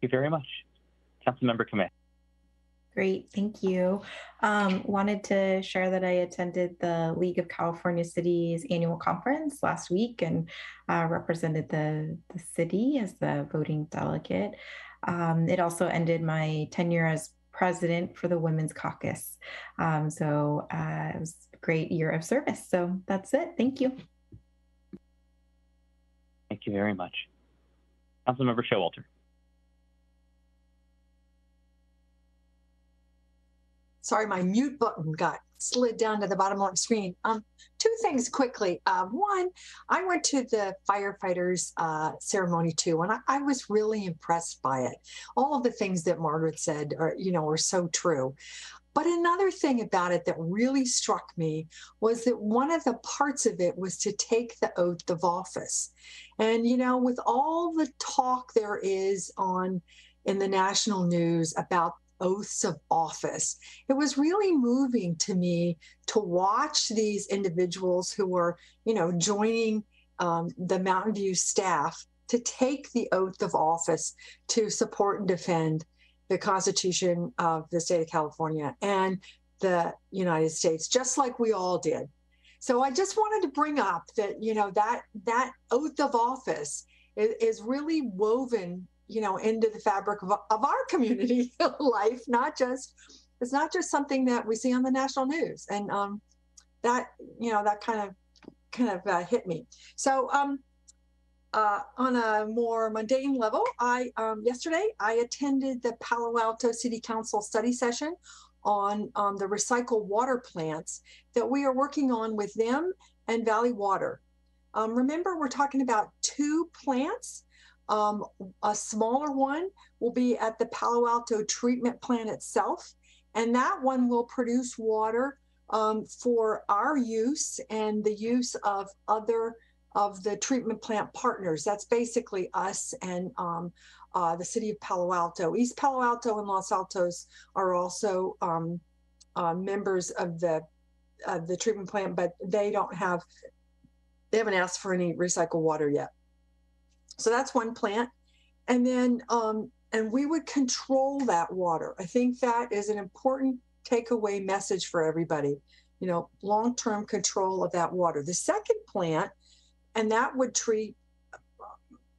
Thank you very much. Councilmember Kameh. Great, thank you. Wanted to share that I attended the League of California Cities annual conference last week and represented the city as the voting delegate. It also ended my tenure as president for the Women's Caucus. It was a great year of service. So that's it. Thank you. Thank you very much. Councilmember Showalter. Sorry, my mute button got slid down to the bottom of the screen. Two things quickly. One, I went to the firefighters ceremony too, and I was really impressed by it. All of the things that Margaret said are so true. But another thing about it that really struck me was that one of the parts of it was to take the oath of office. And, with all the talk there is in the national news about oaths of office, it was really moving to me to watch these individuals who were, joining the Mountain View staff to take the oath of office to support and defend the Constitution of the state of California and the United States, just like we all did. So I just wanted to bring up that, that oath of office is really woven, into the fabric of our community life, it's not just something that we see on the national news. And that kind of hit me. So on a more mundane level, yesterday I attended the Palo Alto City Council study session on the recycled water plants that we are working on with them and Valley Water. Remember, we're talking about 2 plants. A smaller one will be at the Palo Alto treatment plant itself, and that one will produce water for our use and the use of other of the treatment plant partners. That's basically us and the city of Palo Alto. East Palo Alto and Los Altos are also members of the treatment plant, but they haven't asked for any recycled water yet. So that's one plant. And then, and we would control that water. I think that is an important takeaway message for everybody, long-term control of that water. The second plant, and that would treat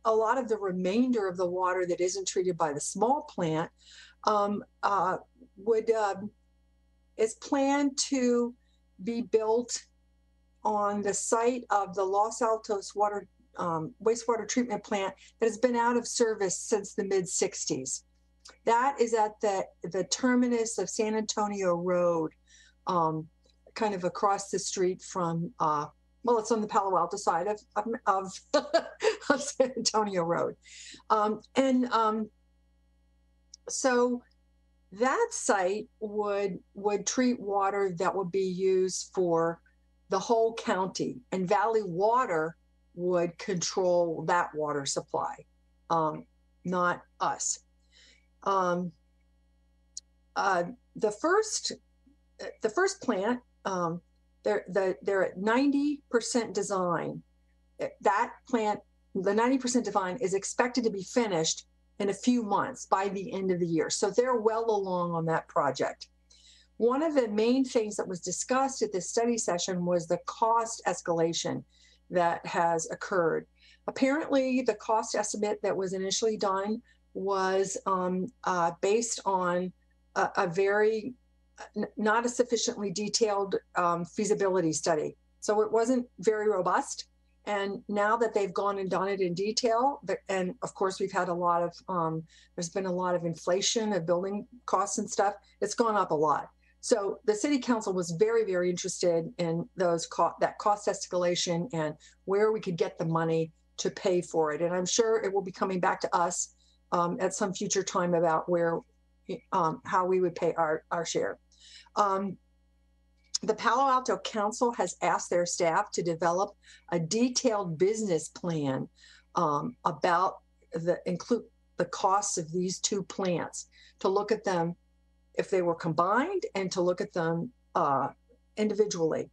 a lot of the remainder of the water that isn't treated by the small plant, is planned to be built on the site of the Los Altos wastewater treatment plant that has been out of service since the mid-60s. That is at the terminus of San Antonio Road, kind of across the street from, it's on the Palo Alto side of San Antonio Road. So that site would treat water that would be used for the whole county, and Valley Water would control that water supply, not us. The first plant, they're at 90% design. That plant, the 90% design is expected to be finished in a few months by the end of the year. So they're well along on that project. One of the main things that was discussed at this study session was the cost escalation that has occurred. Apparently, the cost estimate that was initially done was based on a very not a sufficiently detailed feasibility study. So it wasn't very robust. And now that they've gone and done it in detail, and of course we've had a lot of, there's been a lot of inflation of building costs and stuff, it's gone up a lot. So the city council was very, very interested in that cost escalation and where we could get the money to pay for it. And I'm sure it will be coming back to us at some future time about how we would pay our share. The Palo Alto Council has asked their staff to develop a detailed business plan about include the costs of these 2 plants, to look at them if they were combined and to look at them individually.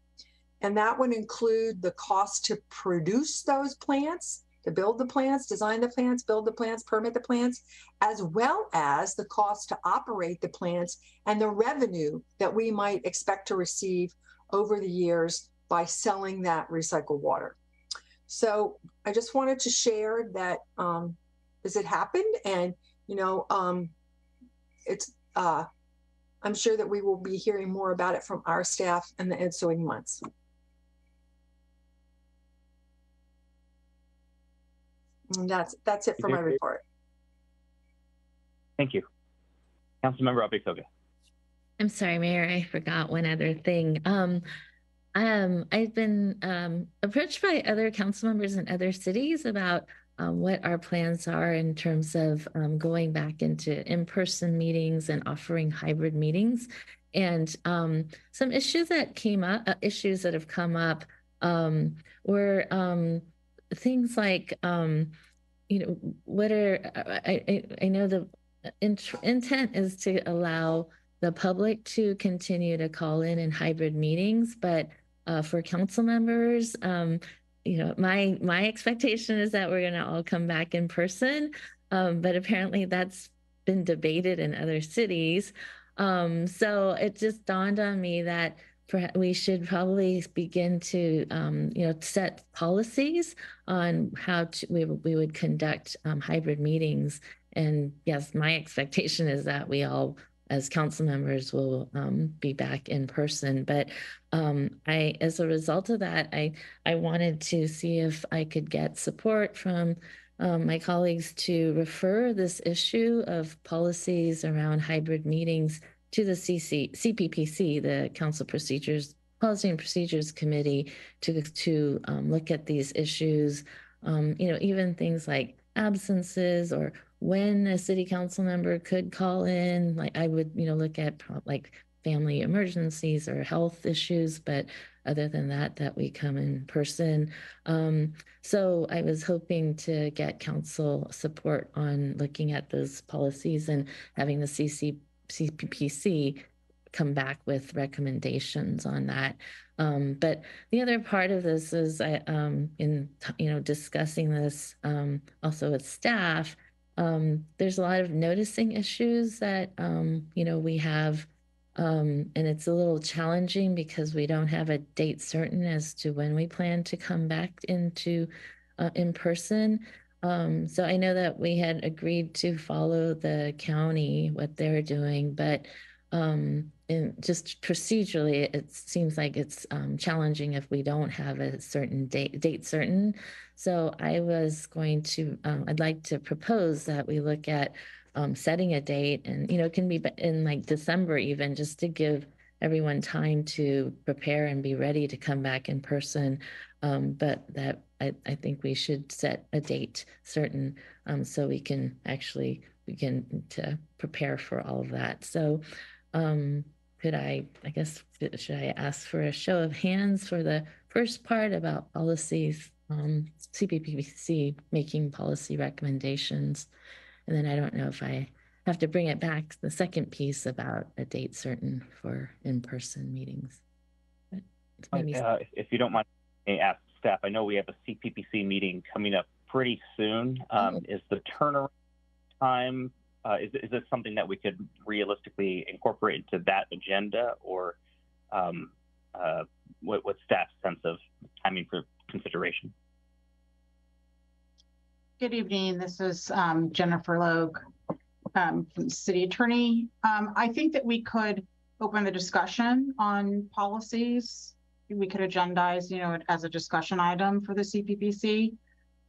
And that would include the cost to produce those plants, to build the plants, design the plants, build the plants, permit the plants, as well as the cost to operate the plants and the revenue that we might expect to receive over the years by selling that recycled water. So I just wanted to share that this had happened, and I'm sure that we will be hearing more about it from our staff in the ensuing months. And that's it for my report. Thank you. Councilmember Abikoga. I'm sorry, Mayor, I forgot one other thing. I've been approached by other council members in other cities about what our plans are in terms of going back into in-person meetings and offering hybrid meetings. And some issues that came up, issues that have come up were things like, what are, I know the intent is to allow the public to continue to call in hybrid meetings, but for council members, my expectation is that we're going to all come back in person, but apparently that's been debated in other cities. So it just dawned on me that we should probably begin to, set policies on how we would conduct hybrid meetings. And yes, my expectation is that we all, as council members, will be back in person. But as a result of that, I wanted to see if I could get support from my colleagues to refer this issue of policies around hybrid meetings to the CPPC, the Council Policy and Procedures Committee, to look at these issues. Even things like absences or when a city council member could call in. Like I would, look at like family emergencies or health issues, but other than that we come in person. So I was hoping to get council support on looking at those policies and having the CPPC come back with recommendations on that. But the other part of this is discussing this also with staff, there's a lot of noticing issues that, we have, and it's a little challenging because we don't have a date certain as to when we plan to come back into in person. So I know that we had agreed to follow the county, what they're doing, but and just procedurally, it seems like it's challenging if we don't have a certain date certain. So I was going to, I'd like to propose that we look at setting a date, and it can be in like December even, just to give everyone time to prepare and be ready to come back in person. But that I think we should set a date certain so we can actually begin to prepare for all of that. So should I ask for a show of hands for the first part about policies, CPPC making policy recommendations? And then I don't know if I have to bring it back, the second piece about a date certain for in-person meetings. But maybe if you don't mind, I ask staff, I know we have a CPPC meeting coming up pretty soon. Is the turnaround time, is this something that we could realistically incorporate into that agenda, or what's staff's sense of timing for consideration? Good evening. This is Jennifer Logue from the city attorney. I think that we could open the discussion on policies. We could agendize, it as a discussion item for the CPPC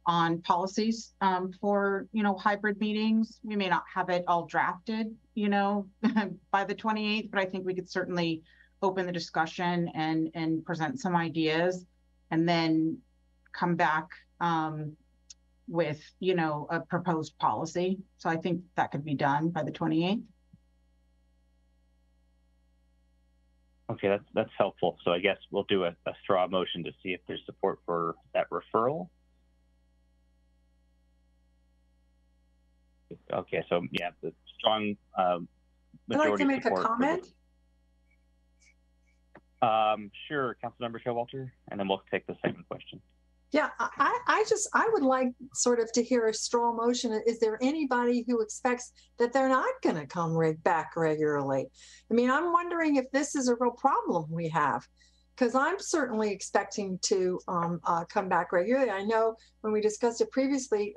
on policies for, hybrid meetings. We may not have it all drafted, by the 28th, but I think we could certainly open the discussion and present some ideas, and then come back with, a proposed policy. So I think that could be done by the 28th. Okay, that's helpful. So I guess we'll do a straw motion to see if there's support for that referral. Okay, so yeah, the strong majority. I'd like to make a comment. Sure, Councilmember Showalter, and then we'll take the second question. Yeah, I would like sort of to hear a straw motion. Is there anybody who expects that they're not going to come back regularly? I mean, I'm wondering if this is a real problem we have, because I'm certainly expecting to come back regularly. I know when we discussed it previously,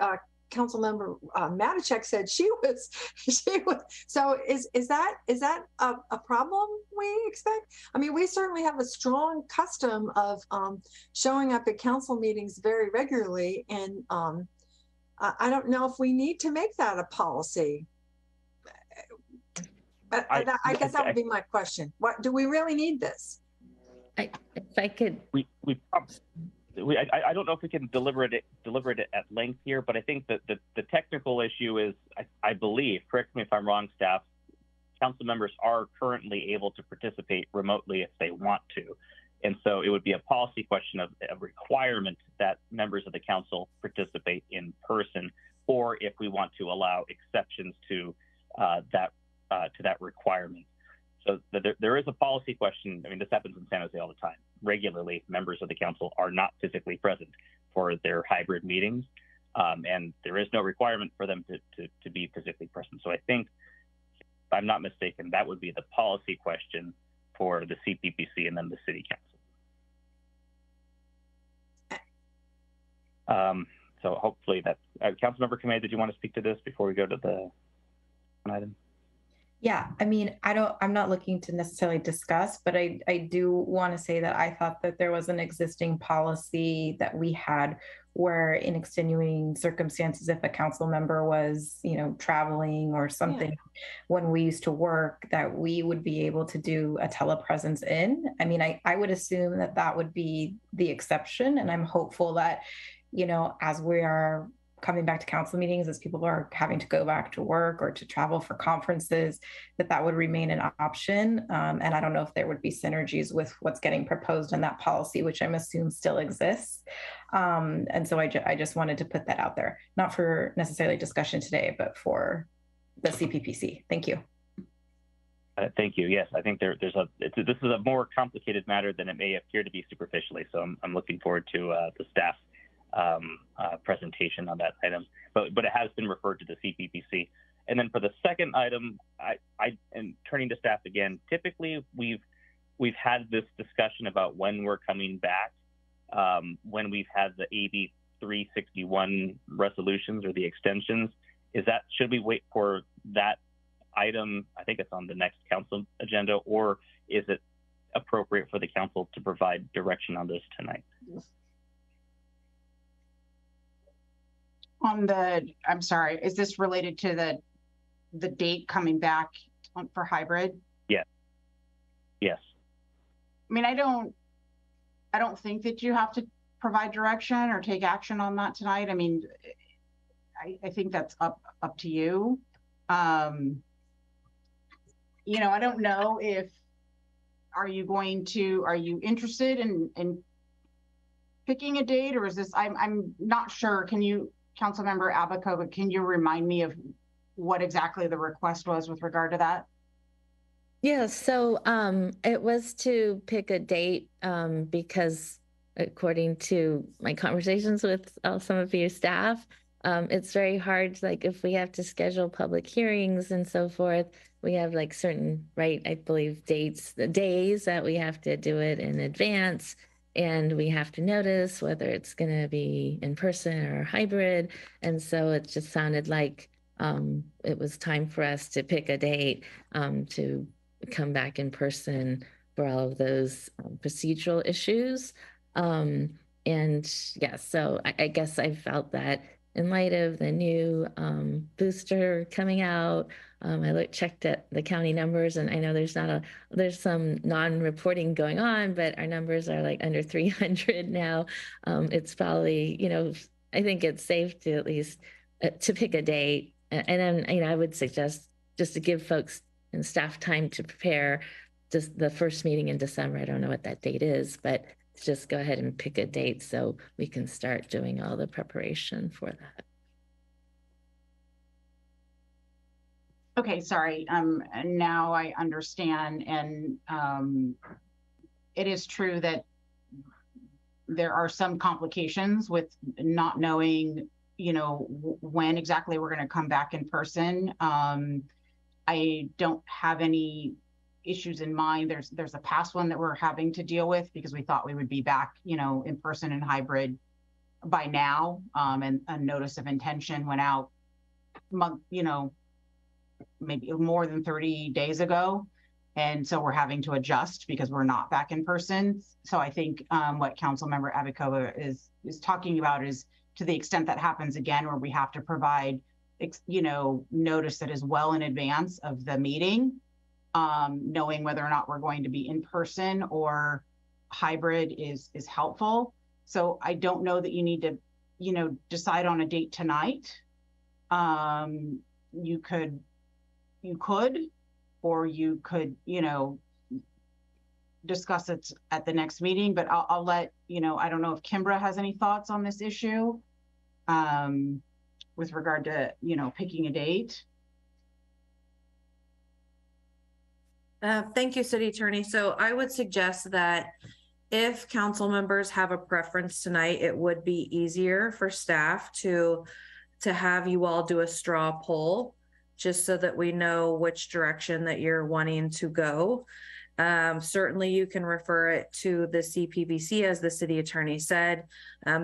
Councilmember Matichak said she was. So is that a problem we expect? I mean, we certainly have a strong custom of showing up at council meetings very regularly, and I don't know if we need to make that a policy. I guess that would be my question. What do we really need this? If I could, I don't know if we can deliberate it at length here, but I think that the technical issue is, I believe, correct me if I'm wrong, staff, council members are currently able to participate remotely if they want to. And so it would be a policy question of a requirement that members of the council participate in person, or if we want to allow exceptions to that requirement. So there is a policy question. I mean, this happens in San Jose all the time. Regularly, members of the council are not physically present for their hybrid meetings. and there is no requirement for them to be physically present. So I think, if I'm not mistaken, that would be the policy question for the CPPC and then the City Council. So hopefully that's, Councilmember Kamei, did you want to speak to this before we go to the item? Yeah, I mean, I'm not looking to necessarily discuss, but I do want to say that I thought that there was an existing policy that we had where in extenuating circumstances, if a council member was, traveling or something, when we used to work, that we would be able to do a telepresence in. I mean, I would assume that that would be the exception. And I'm hopeful that, as we are coming back to council meetings, as people are having to go back to work or to travel for conferences, that would remain an option. And I don't know if there would be synergies with what's getting proposed in that policy, which I'm assuming still exists. And so I just wanted to put that out there, not for necessarily discussion today, but for the CPPC. Thank you. Thank you. Yes, I think this is a more complicated matter than it may appear to be superficially. So I'm looking forward to the staff presentation on that item, but it has been referred to the CPPC. And then for the second item, I am turning to staff again. Typically, we've had this discussion about when we're coming back, when we've had the AB 361 resolutions or the extensions. Should we wait for that item? I think it's on the next council agenda, or is it appropriate for the council to provide direction on this tonight? I'm sorry, is this related to the date coming back for hybrid? Yes. Yes. I mean, I don't think that you have to provide direction or take action on that tonight. I mean, I think that's up to you. I don't know if, are you interested in picking a date, or is this, I'm not sure. Councilmember Abacoa, can you remind me of what exactly the request was with regard to that? Yeah, so it was to pick a date because according to my conversations with some of your staff, it's very hard, like if we have to schedule public hearings and so forth, we have like certain, I believe the days that we have to do it in advance. And we have to notice whether it's going to be in person or hybrid. And so it just sounded like it was time for us to pick a date to come back in person for all of those procedural issues. And yeah, so I guess I felt that in light of the new booster coming out, I checked at the county numbers, and I know there's some non-reporting going on, but our numbers are like under 300 now. It's probably, I think it's safe to at least to pick a date. And then, I would suggest just to give folks and staff time to prepare just the first meeting in December. I don't know what that date is, but just go ahead and pick a date so we can start doing all the preparation for that. Okay, sorry. Now I understand, and it is true that there are some complications with not knowing, when exactly we're going to come back in person. I don't have any issues in mind. There's a past one that we're having to deal with because we thought we would be back, in person and hybrid by now, and a notice of intention went out maybe more than 30 days ago. And so we're having to adjust because we're not back in person. So I think what Councilmember Abacoa is talking about is, to the extent that happens again, where we have to provide, notice that is well in advance of the meeting, knowing whether or not we're going to be in person or hybrid is helpful. So I don't know that you need to, decide on a date tonight. You could, or you could, discuss it at the next meeting, but I'll let, I don't know if Kimbra has any thoughts on this issue with regard to, picking a date. Thank you, City Attorney. So I would suggest that if council members have a preference tonight, it would be easier for staff to have you all do a straw poll, just so that we know which direction that you're wanting to go. Certainly you can refer it to the CPBC, as the city attorney said.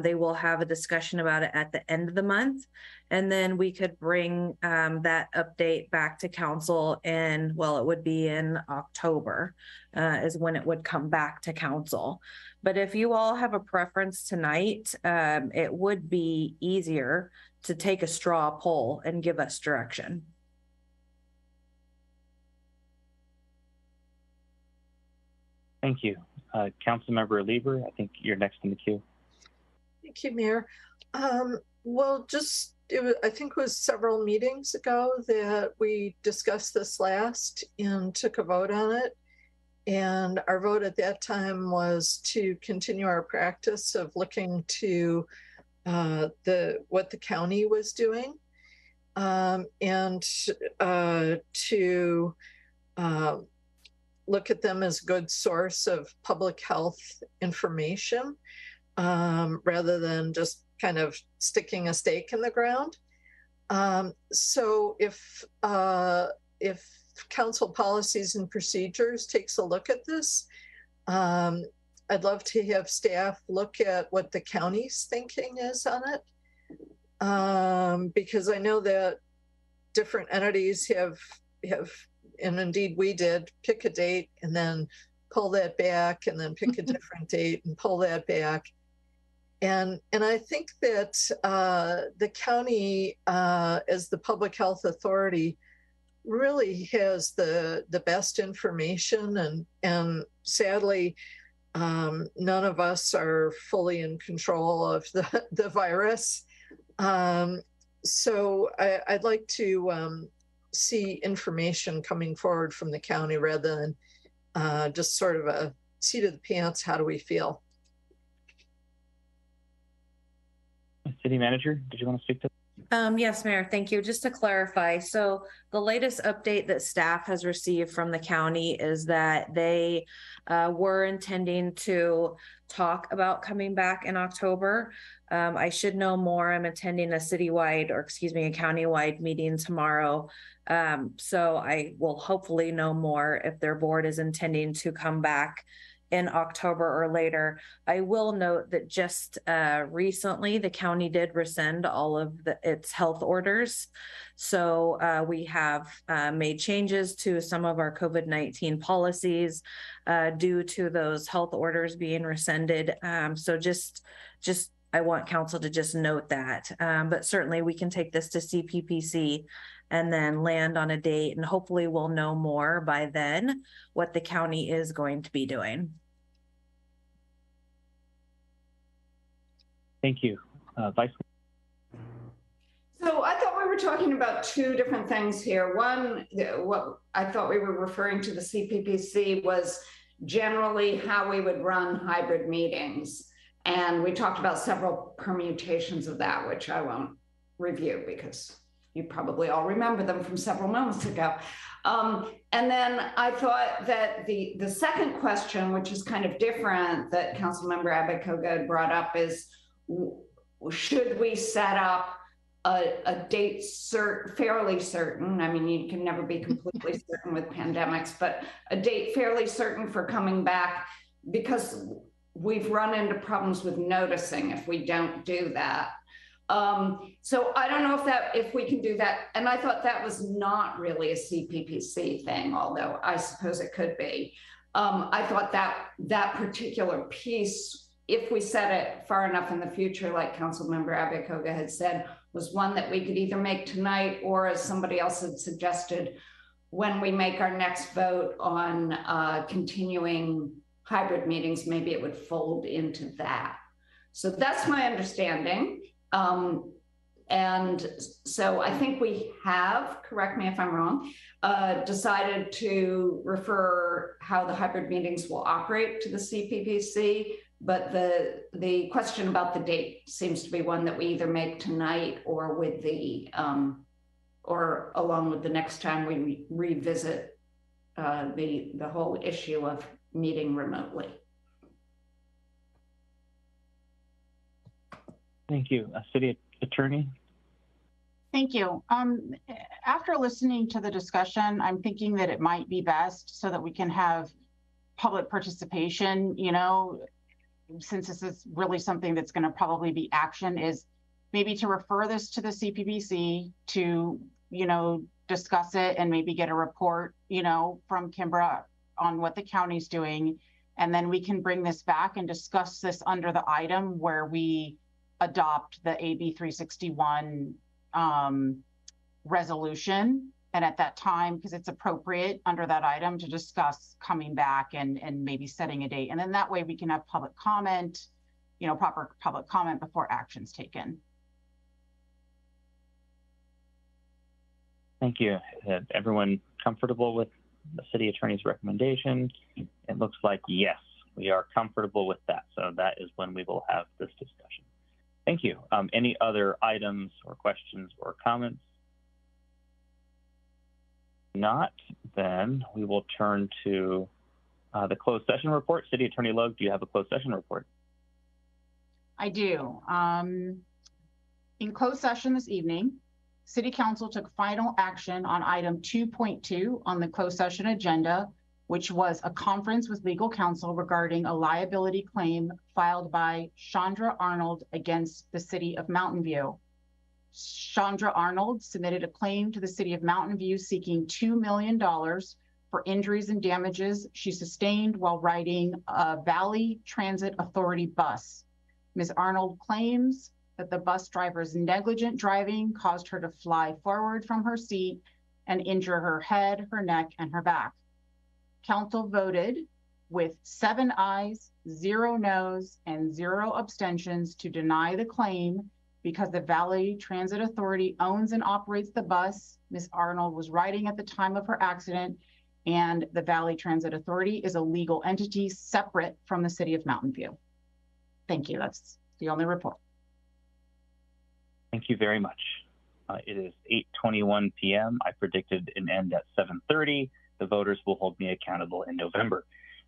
They will have a discussion about it at the end of the month. And then we could bring that update back to council in, well, it would be in October is when it would come back to council. But if you all have a preference tonight, it would be easier to take a straw poll and give us direction. Thank you. Councilmember Lieber, I think you're next in the queue. Thank you, Mayor. Well, I think it was several meetings ago that we discussed this last and took a vote on it. And our vote at that time was to continue our practice of looking to what the county was doing, and to look at them as a good source of public health information, rather than just kind of sticking a stake in the ground. So if council policies and procedures takes a look at this, I'd love to have staff look at what the county's thinking is on it, because I know that different entities have, and indeed we did, pick a date and then pull that back, and then pick a different date and pull that back. And I think that the county, as the public health authority, really has the best information, and sadly, none of us are fully in control of the virus. So I'd like to see information coming forward from the county rather than just sort of a seat of the pants, how do we feel? City Manager, did you want to speak to? Yes, Mayor, thank you. Just to clarify, so the latest update that staff has received from the county is that they were intending to talk about coming back in October. I should know more. I'm attending a countywide meeting tomorrow. So I will hopefully know more if their board is intending to come back in October or later. I will note that just recently, the county did rescind all of its health orders. So we have made changes to some of our COVID-19 policies due to those health orders being rescinded. So just I want council to just note that. But certainly we can take this to CPPC and then land on a date, and hopefully we'll know more by then what the county is going to be doing. Thank you. Vice. So I thought we were talking about two different things here. One, what I thought we were referring to the CPPC was generally how we would run hybrid meetings. And we talked about several permutations of that, which I won't review because you probably all remember them from several months ago. And then I thought that the second question, which is kind of different, that Councilmember Abicoga brought up is, should we set up a date fairly certain? I mean, you can never be completely certain with pandemics, but a date fairly certain for coming back, because we've run into problems with noticing if we don't do that. So I don't know if we can do that. And I thought that was not really a CPPC thing, although I suppose it could be. I thought that particular piece, if we set it far enough in the future, like Councilmember Abicoga had said, was one that we could either make tonight, or as somebody else had suggested, when we make our next vote on continuing hybrid meetings, maybe it would fold into that. So that's my understanding. And so I think we have, correct me if I'm wrong, decided to refer how the hybrid meetings will operate to the CPPC. But the question about the date seems to be one that we either make tonight or with or along with the next time we revisit the whole issue of meeting remotely. Thank you. City Attorney? Thank you. After listening to the discussion, I'm thinking that it might be best so that we can have public participation, you know, since this is really something that's going to probably be action, is maybe to refer this to the CPBC to, you know, discuss it and maybe get a report, you know, from Kimbra on what the county's doing. And then we can bring this back and discuss this under the item where we adopt the AB 361 resolution. And at that time, because it's appropriate under that item to discuss coming back and maybe setting a date. And then that way we can have public comment, you know, proper public comment before action's taken. Thank you. Is everyone comfortable with the city attorney's recommendation? It looks like yes, we are comfortable with that. So that is when we will have this discussion. Thank you. Any other items or questions or comments? Not, then we will turn to the closed session report. City Attorney Logue, do you have a closed session report? I do. In closed session this evening, City Council took final action on item 2.2 on the closed session agenda, which was a conference with legal counsel regarding a liability claim filed by Chandra Arnold against the city of Mountain View. Chandra Arnold submitted a claim to the city of Mountain View seeking $2 million for injuries and damages she sustained while riding a Valley Transit Authority bus. Ms. Arnold claims that the bus driver's negligent driving caused her to fly forward from her seat and injure her head, her neck, and her back. Council voted with 7 ayes, 0 noes, and 0 abstentions to deny the claim because the Valley Transit Authority owns and operates the bus Ms. Arnold was riding at the time of her accident, and the Valley Transit Authority is a legal entity separate from the city of Mountain View. Thank you. That's the only report. Thank you very much. It is 8:21 p.m. I predicted an end at 7:30. The voters will hold me accountable in November.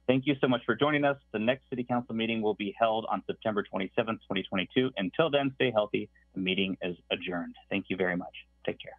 Thank you so much for joining us. The next City Council meeting will be held on September 27th, 2022. Until then, stay healthy. The meeting is adjourned. Thank you very much. Take care.